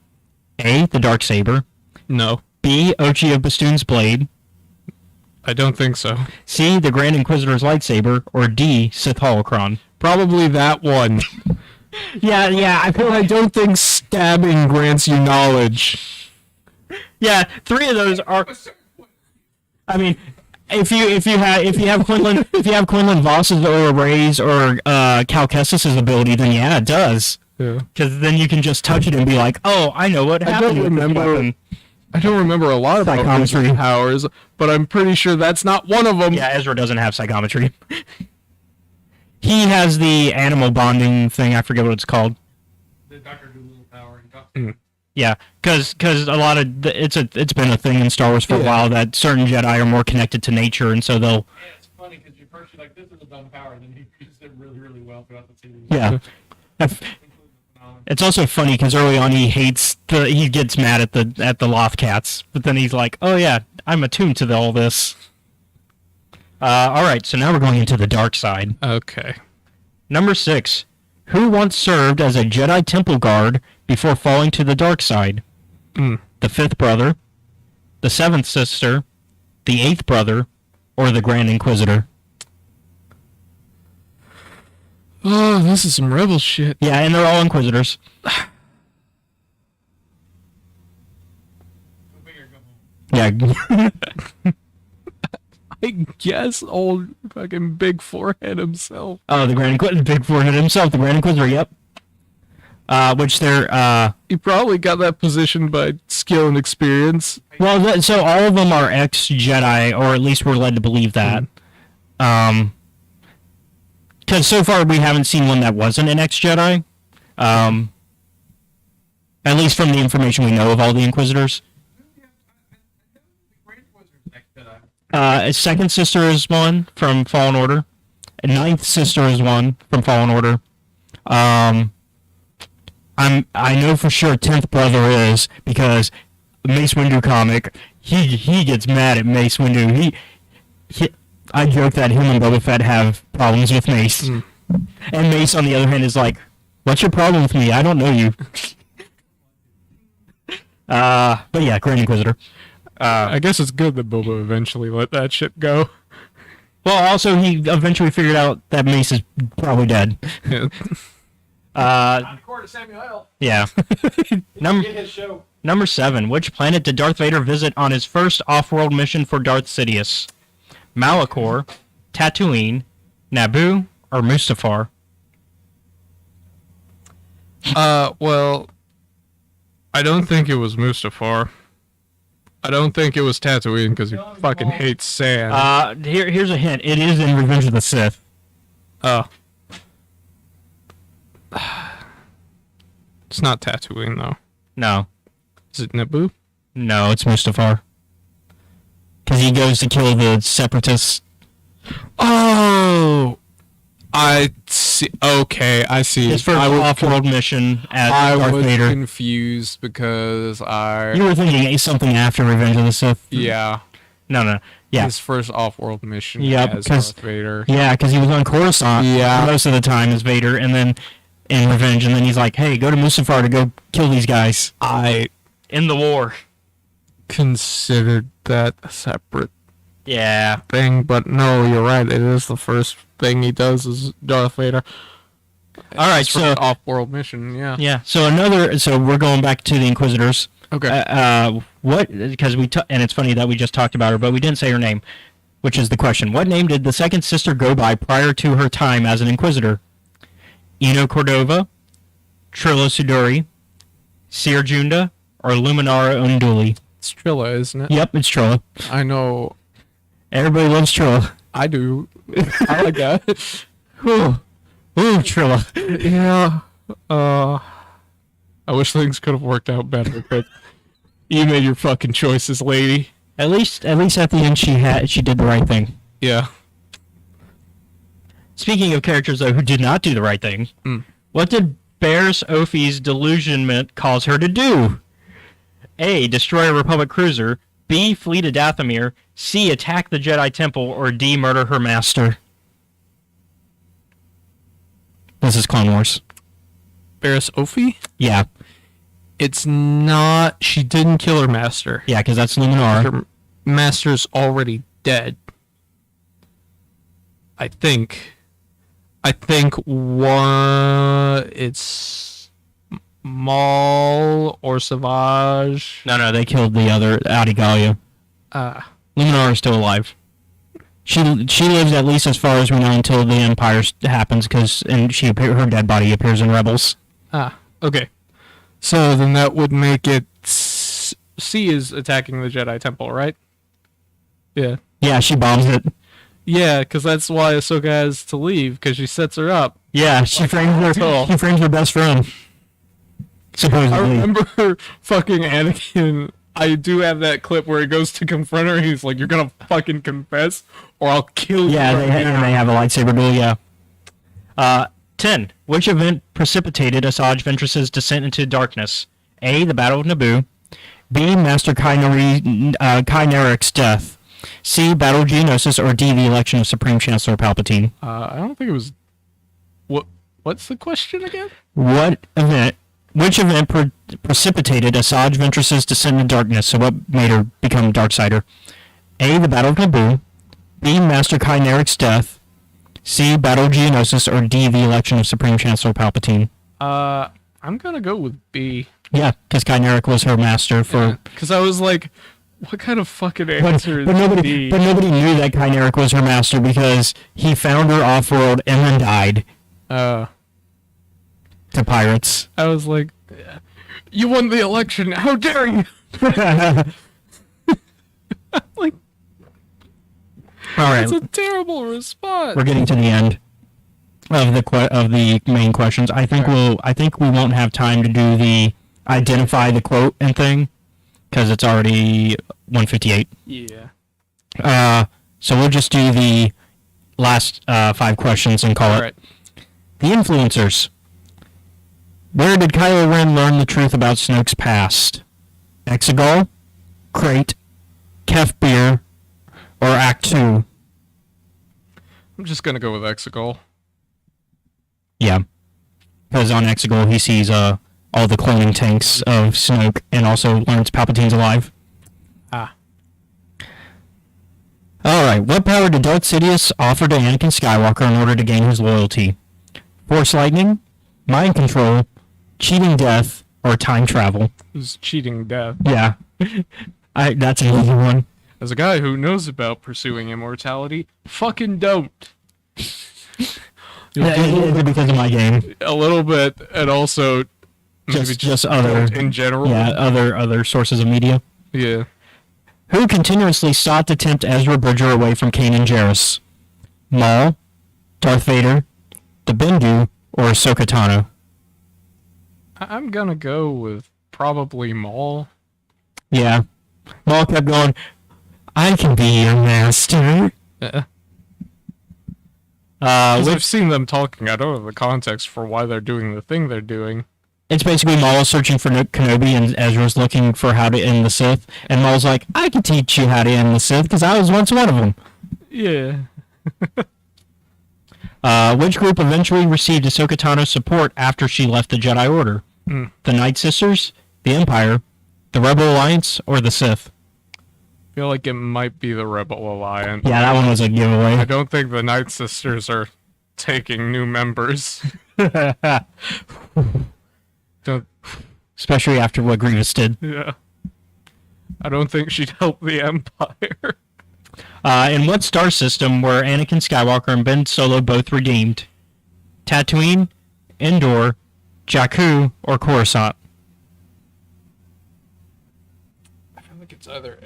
A, the Darksaber. No. B, Ochi of Bastoon's blade. I don't think so. C, the Grand Inquisitor's lightsaber. Or D, Sith holocron. Probably that one. Yeah, I don't think stabbing grants you knowledge. Yeah, 3 of those are... I mean, if you have Quinlan Voss's or Rey's or Cal Kestis's ability, then yeah, it does. Yeah. Because then you can just touch it and be like, oh, I know what happened. I don't remember a lot about psychometry powers, but I'm pretty sure that's not one of them. Yeah, Ezra doesn't have psychometry. He has the animal bonding thing. I forget what it's called. The Dr. Doolittle power. Yeah, because a lot of it's been a thing in Star Wars for a while that certain Jedi are more connected to nature, and so they'll. Yeah, it's funny because you first you're like, this is a dumb power, and then he uses it really, really well throughout the series. Yeah. It's also funny because early on he gets mad at the Lothcats, but then he's like, oh yeah, I'm attuned to all this. All right, so now we're going into the dark side. Okay. Number 6. Who once served as a Jedi temple guard before falling to the dark side? The 5th brother, the 7th sister, the 8th brother, or the Grand Inquisitor? Oh, this is some rebel shit. Yeah, and they're all Inquisitors. Yeah. I guess old fucking big forehead himself. Oh, the Grand Inquisitor, big forehead himself, the Grand Inquisitor, yep. Which they're, he probably got that position by skill and experience. Well, so all of them are ex-Jedi, or at least we're led to believe that. Because so far we haven't seen one that wasn't an ex-Jedi. At least from the information we know of all the Inquisitors. His 2nd sister is one from Fallen Order. 9th sister is one from Fallen Order. I know for sure 10th brother is, because Mace Windu comic, he gets mad at Mace Windu. I joke that him and Boba Fett have problems with Mace. And Mace, on the other hand, is like, what's your problem with me? I don't know you. But yeah, Grand Inquisitor. I guess it's good that Boba eventually let that shit go. Well, also, he eventually figured out that Mace is probably dead. Yeah. Number 7. Which planet did Darth Vader visit on his first off-world mission for Darth Sidious? Malachor, Tatooine, Naboo, or Mustafar? Well, I don't think it was Mustafar. I don't think it was Tatooine because he fucking hates sand. Here's a hint. It is in Revenge of the Sith. Oh. It's not Tatooine, though. No. Is it Naboo? No, it's Mustafar. Because he goes to kill the Separatists. Oh! I see. Okay, I see. His first off-world mission as Darth Vader. I was confused because You were thinking something after Revenge of the Sith. Yeah. No. Yeah. His first off-world mission Yep, as Darth Vader. Yeah, because he was on Coruscant most of the time as Vader, and then in Revenge, and then he's like, hey, go to Mustafar to go kill these guys. In the war. Considered that a separate Yeah. thing, but no, you're right. It is the first thing he does is Darth Vader. All right, His so first off-world mission, yeah. Yeah. So we're going back to the Inquisitors. Okay. What? Because and it's funny that we just talked about her, but we didn't say her name, which is the question. What name did the second sister go by prior to her time as an Inquisitor? Eno Cordova, Trilla Sudori, Seer Junda, or Luminara Unduli? It's Trilla, isn't it? Yep, it's Trilla. I know. Everybody loves Trilla. I do. I like that. Ooh, Trilla. Yeah. I wish things could have worked out better, but you made your fucking choices, lady. At least at the end, she did the right thing. Yeah. Speaking of characters though who did not do the right thing, what did Barriss Offee's delusionment cause her to do? A. Destroy a Republic cruiser. B. Flee to Dathomir. C. Attack the Jedi Temple. Or D. Murder her master. This is Clone Wars. Barriss Offee? Yeah. It's not... She didn't kill her master. Yeah, because that's Luminara. Her master's already dead. I think it's Maul or Savage. No, they killed the other Adigalia. Luminara is still alive. She lives at least as far as we know until the Empire happens, her dead body appears in Rebels. Okay. So then that would make it C is attacking the Jedi Temple, right? Yeah. Yeah, she bombs it. Yeah, because that's why Ahsoka has to leave, because she sets her up. Yeah, she frames her best friend. Supposedly. I remember fucking Anakin. I do have that clip where he goes to confront her. He's like, "You're gonna fucking confess, or I'll kill you." Yeah, they have a lightsaber duel. Yeah. 10. Which event precipitated Assad Ventress's descent into darkness? A. The Battle of Naboo. B. Master Kyneric's death. C. Battle of Geonosis. Or D. The election of Supreme Chancellor Palpatine. I don't think it was. What's the question again? Which event precipitated Assad Ventress's descent into darkness? So what made her become Darksider? A. The Battle of Naboo. B. Master Kyneric's death. C. Battle of Geonosis. Or D. The election of Supreme Chancellor Palpatine. I'm gonna go with B. Yeah, because Kyneric was her master for... Because I was like, what kind of fucking answer is B? But nobody knew that Kyneric was her master because he found her off-world and then died. To pirates. I was like, you won the election, how dare you? Like, all right. It's a terrible response. We're getting to the end of the main questions. I think we won't have time to do the identify the quote and thing because it's already 1:58. Yeah. So we'll just do the last 5 questions and call it. Right. The influencers. Where did Kylo Ren learn the truth about Snoke's past? Exegol, Crate, Kef Beer, or Act 2? I'm just gonna go with Exegol. Yeah. Because on Exegol he sees all the cloning tanks of Snoke and also learns Palpatine's alive. Alright, what power did Darth Sidious offer to Anakin Skywalker in order to gain his loyalty? Force lightning, mind control, cheating death, or time travel? It was cheating death. Yeah. That's an easy one. As a guy who knows about pursuing immortality, fucking don't. Is it because of my game? A little bit, and also maybe just other in general. Yeah, other sources of media. Yeah. Who continuously sought to tempt Ezra Bridger away from Kanan Jarrus? Maul, Darth Vader, the Bendu, or Ahsoka Tano? I'm gonna go with probably Maul. Yeah. Maul kept going, I can be your master. I've seen them talking. I don't have the context for why they're doing the thing they're doing. It's basically Maul searching for Kenobi, and Ezra's looking for how to end the Sith. And Maul's like, I can teach you how to end the Sith because I was once one of them. Yeah. Which group eventually received Ahsoka Tano's support after she left the Jedi Order? The Night Sisters, the Empire, the Rebel Alliance, or the Sith? I feel like it might be the Rebel Alliance. Yeah, that one was a giveaway. I don't think the Night Sisters are taking new members. Don't. Especially after what Grievous did. Yeah. I don't think she'd help the Empire. In what star system were Anakin Skywalker and Ben Solo both redeemed? Tatooine, Endor, Jakku, or Coruscant? I feel like it's either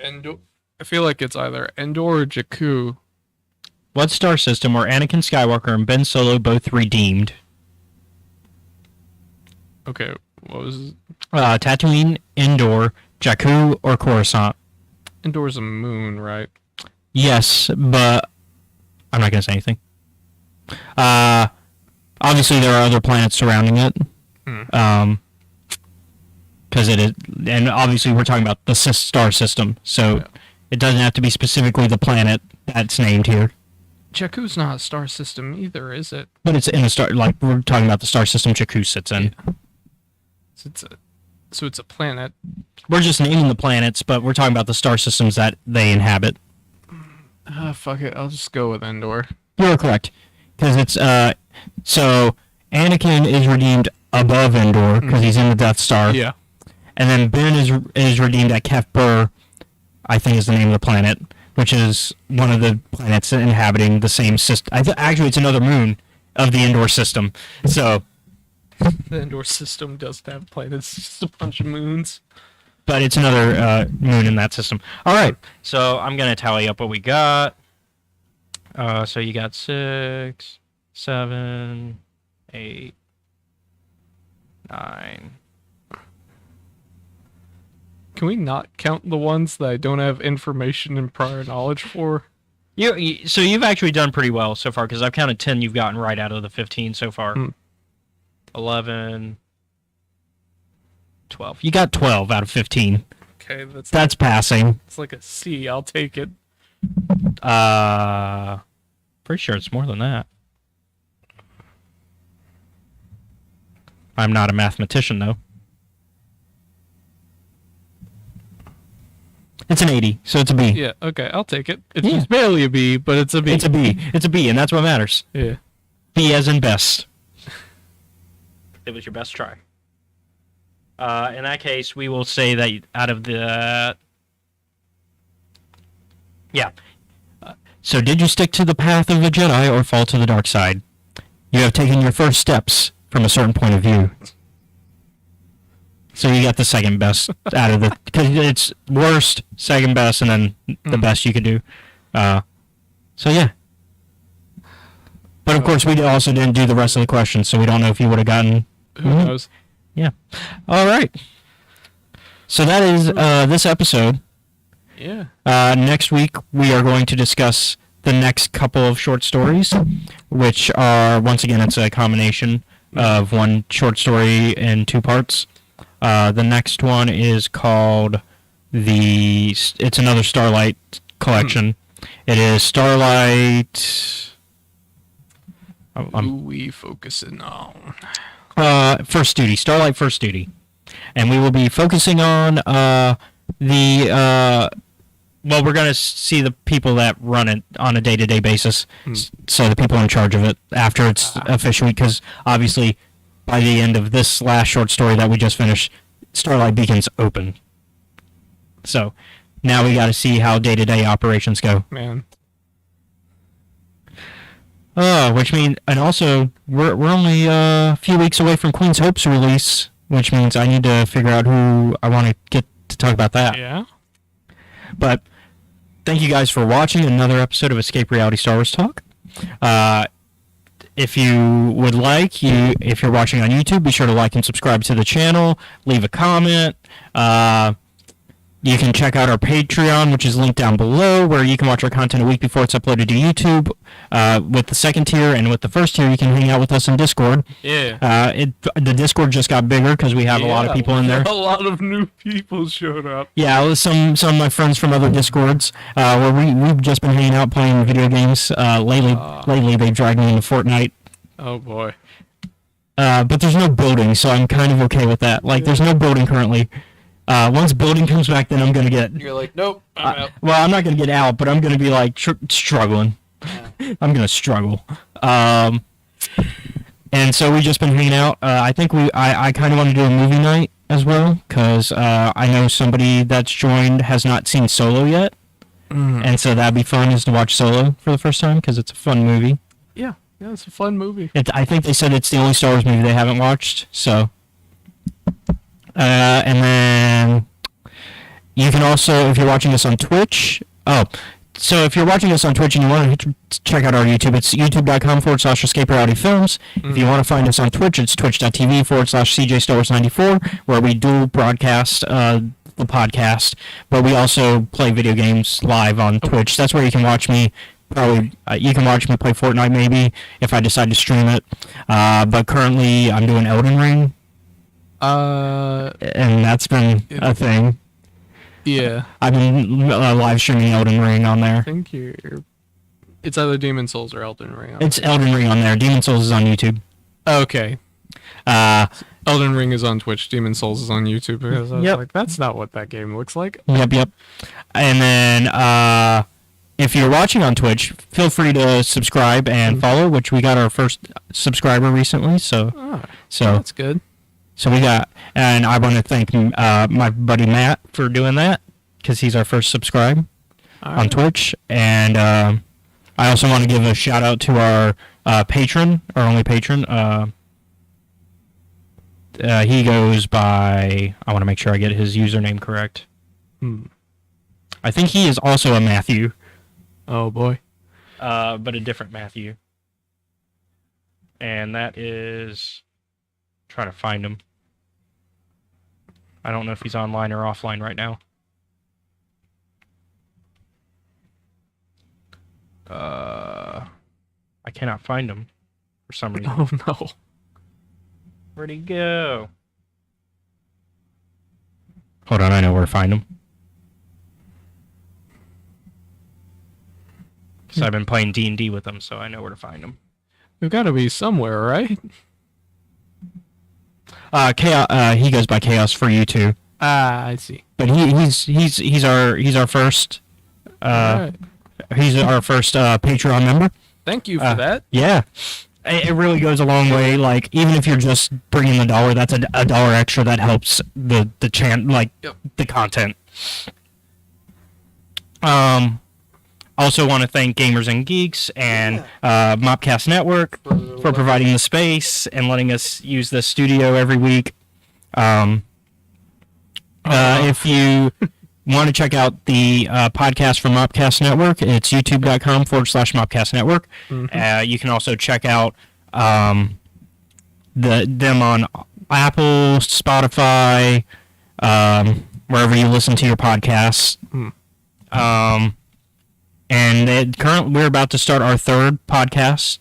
Endor or Jakku. What star system were Anakin Skywalker and Ben Solo both redeemed? Okay, what was it? Tatooine, Endor, Jakku, or Coruscant? Endor's a moon, right? Yes, but I'm not going to say anything. Obviously, there are other planets surrounding it. Because it is, and obviously we're talking about the star system, so it doesn't have to be specifically the planet that's named here. Jakku's not a star system either, is it? But it's in the star, like we're talking about the star system Jakku sits in. Yeah. So it's a planet. We're just naming the planets, but we're talking about the star systems that they inhabit. Fuck it, I'll just go with Endor. You're correct, because it's so Anakin is redeemed above Endor because he's in the Death Star. Yeah. And then Ben is redeemed at Kef Bur, I think is the name of the planet, which is one of the planets inhabiting the same system. Actually, it's another moon of the Endor system. So the Endor system doesn't have planets; it's just a bunch of moons. But it's another moon in that system. All right, so I'm gonna tally up what we got. So you got 6, 7, 8, 9. Can we not count the ones that I don't have information and prior knowledge for? So you've actually done pretty well so far because I've counted 10 you've gotten right out of the 15 so far. 11, 12. You got 12 out of 15. Okay, that's passing. It's like a C. I'll take it. Pretty sure it's more than that. I'm not a mathematician though. It's an 80, so it's a B. Yeah, okay, I'll take it. It's barely a B, but it's a B. It's a B. It's a B, and that's what matters. Yeah. B as in best. It was your best try. In that case, we will say that out of the... Yeah. So did you stick to the path of a Jedi or fall to the dark side? You have taken your first steps from a certain point of view. So you got the second best out of the... Because it's worst, second best, and then the best you could do. So yeah. But of course, we also didn't do the rest of the questions, so we don't know if you would have gotten... Who knows? Yeah. All right. So that is this episode. Yeah. Next week, we are going to discuss the next couple of short stories, which are, once again, it's a combination of one short story in 2 parts. The next one is called it's another Starlight collection. It is Starlight... Who we focusing on? First Duty, Starlight First Duty. And we will be focusing on well, we're going to see the people that run it on a day-to-day basis, so the people in charge of it after it's officially, because obviously by the end of this last short story that we just finished, Starlight Beacon's open. So now we got to see how day-to-day operations go. Man. Which means, and also, we're only a few weeks away from Queen's Hope's release, which means I need to figure out who I want to get to talk about that. Yeah. But thank you guys for watching another episode of Escape Reality Star Wars Talk. If you would like, if you're watching on YouTube, be sure to like and subscribe to the channel. Leave a comment. You can check out our Patreon, which is linked down below, where you can watch our content a week before it's uploaded to YouTube. With the second tier and with the first tier, you can hang out with us in Discord. Yeah. The Discord just got bigger because we have a lot of people in there. A lot of new people showed up. Yeah, some of my friends from other Discords, where we've just been hanging out playing video games. Lately they dragged me into Fortnite. Oh boy. But there's no building, so I'm kind of okay with that. Like, there's no building currently. Once building comes back, then I'm gonna get. You're like, nope, I'm out. Well, I'm not gonna get out, but I'm gonna be like struggling. Yeah. I'm gonna struggle. And so we've just been hanging out. I think I kind of want to do a movie night as well, because I know somebody that's joined has not seen Solo yet, and so that'd be fun is to watch Solo for the first time because it's a fun movie. Yeah, it's a fun movie. I think they said it's the only Star Wars movie they haven't watched, so. And then you can also, if you're watching us on Twitch, so if you're watching us on Twitch and you want to check out our YouTube, it's youtube.com/EscapeRealityFilms. If you want to find us on Twitch, it's twitch.tv/CJStarWars94, where we do broadcast the podcast, but we also play video games live on Twitch. That's where you can watch me. Probably you can watch me play Fortnite maybe if I decide to stream it. But currently I'm doing Elden Ring. And that's been a thing. Yeah. I've been live streaming Elden Ring on there. I think it's either Demon Souls or Elden Ring. It's Elden Ring on there. Demon Souls is on YouTube. Okay. Elden Ring is on Twitch. Demon Souls is on YouTube. Because I was like, that's not what that game looks like. Yep. And then, if you're watching on Twitch, feel free to subscribe and follow, which we got our first subscriber recently. So that's good. So we got, and I want to thank my buddy Matt for doing that, because he's our first subscribe on Twitch. And I also want to give a shout out to our patron, our only patron. He goes by, I want to make sure I get his username correct. I think he is also a Matthew. Oh boy. But a different Matthew. And that is... trying to find him. I don't know if he's online or offline right now. I cannot find him for some reason. Oh no. Where'd he go? Hold on, I know where to find him. Because I've been playing D&D with him, so I know where to find him. We've got to be somewhere, right? Chaos. He goes by Chaos for you too. I see. But he's our first. Right. He's our first Patreon member. Thank you for that. Yeah, it really goes a long way. Like, even if you're just bringing $1, that's a $1 extra that helps the the content. Also want to thank Gamers and Geeks and Mopcast Network for providing the space and letting us use the studio every week. If you want to check out the podcast from Mopcast Network, it's youtube.com/Mopcast Network. You can also check out them on Apple, Spotify, wherever you listen to your podcasts. And currently, we're about to start our third podcast.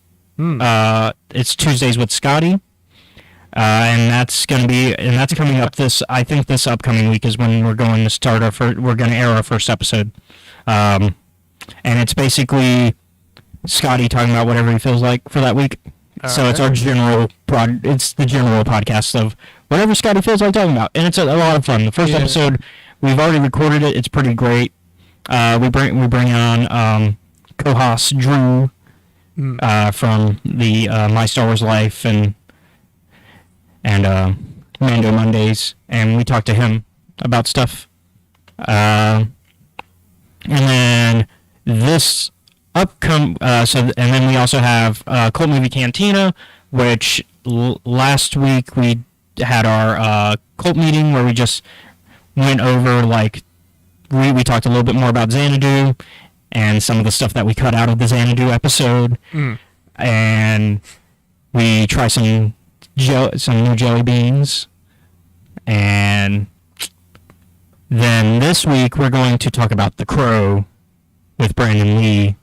It's Tuesdays with Scotty, and that's coming up this upcoming week is when we're going to start we're going to air our first episode, and it's basically Scotty talking about whatever he feels like for that week. So it's our it's the general podcast of whatever Scotty feels like talking about, and it's a lot of fun. The first episode, we've already recorded it. It's pretty great. We bring on co-host Drew from the My Star Wars Life and Mando Mondays, and we talk to him about stuff. And then this and then we also have Cult Movie Cantina, which last week we had our cult meeting where we just went over we talked a little bit more about Xanadu and some of the stuff that we cut out of the Xanadu episode, and we try some new jelly beans, and Then this week we're going to talk about The Crow with Brandon Lee.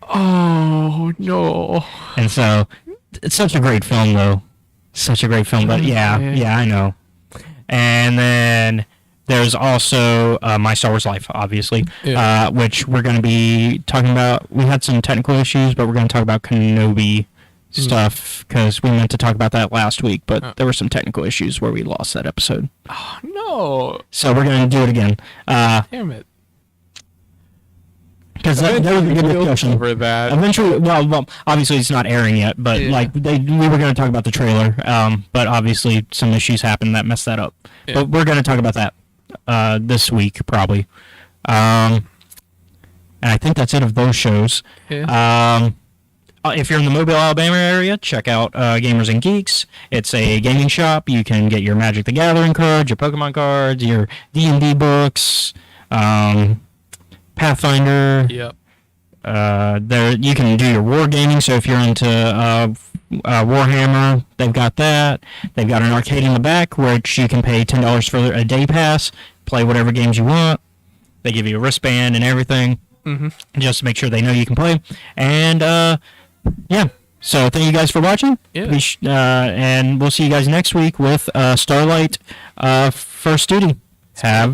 Oh, no. And so, it's such a great film, though. Such a great film, but yeah, I know. And then there's also My Star Wars Life, obviously, which we're going to be talking about. We had some technical issues, but we're going to talk about Kenobi stuff, because we meant to talk about that last week, but there were some technical issues where we lost that episode. Oh, no. So we're going to do it again. Damn it. Because that was a good discussion. Over that. Eventually, well, obviously it's not airing yet, but we were going to talk about the trailer, but obviously some issues happened that messed that up. Yeah. But we're going to talk about that this week, probably. And I think that's it of those shows. Yeah. If you're in the Mobile, Alabama area, check out Gamers and Geeks. It's a gaming shop. You can get your Magic the Gathering cards, your Pokemon cards, your D&D books, Pathfinder. Yep. There you can do your wargaming. So if you're into Warhammer, they've got that. They've got an arcade in the back, which you can pay $10 for a day pass. Play whatever games you want. They give you a wristband and everything, just to make sure they know you can play. And yeah. So thank you guys for watching. Yeah. And we'll see you guys next week with Starlight First Duty. Have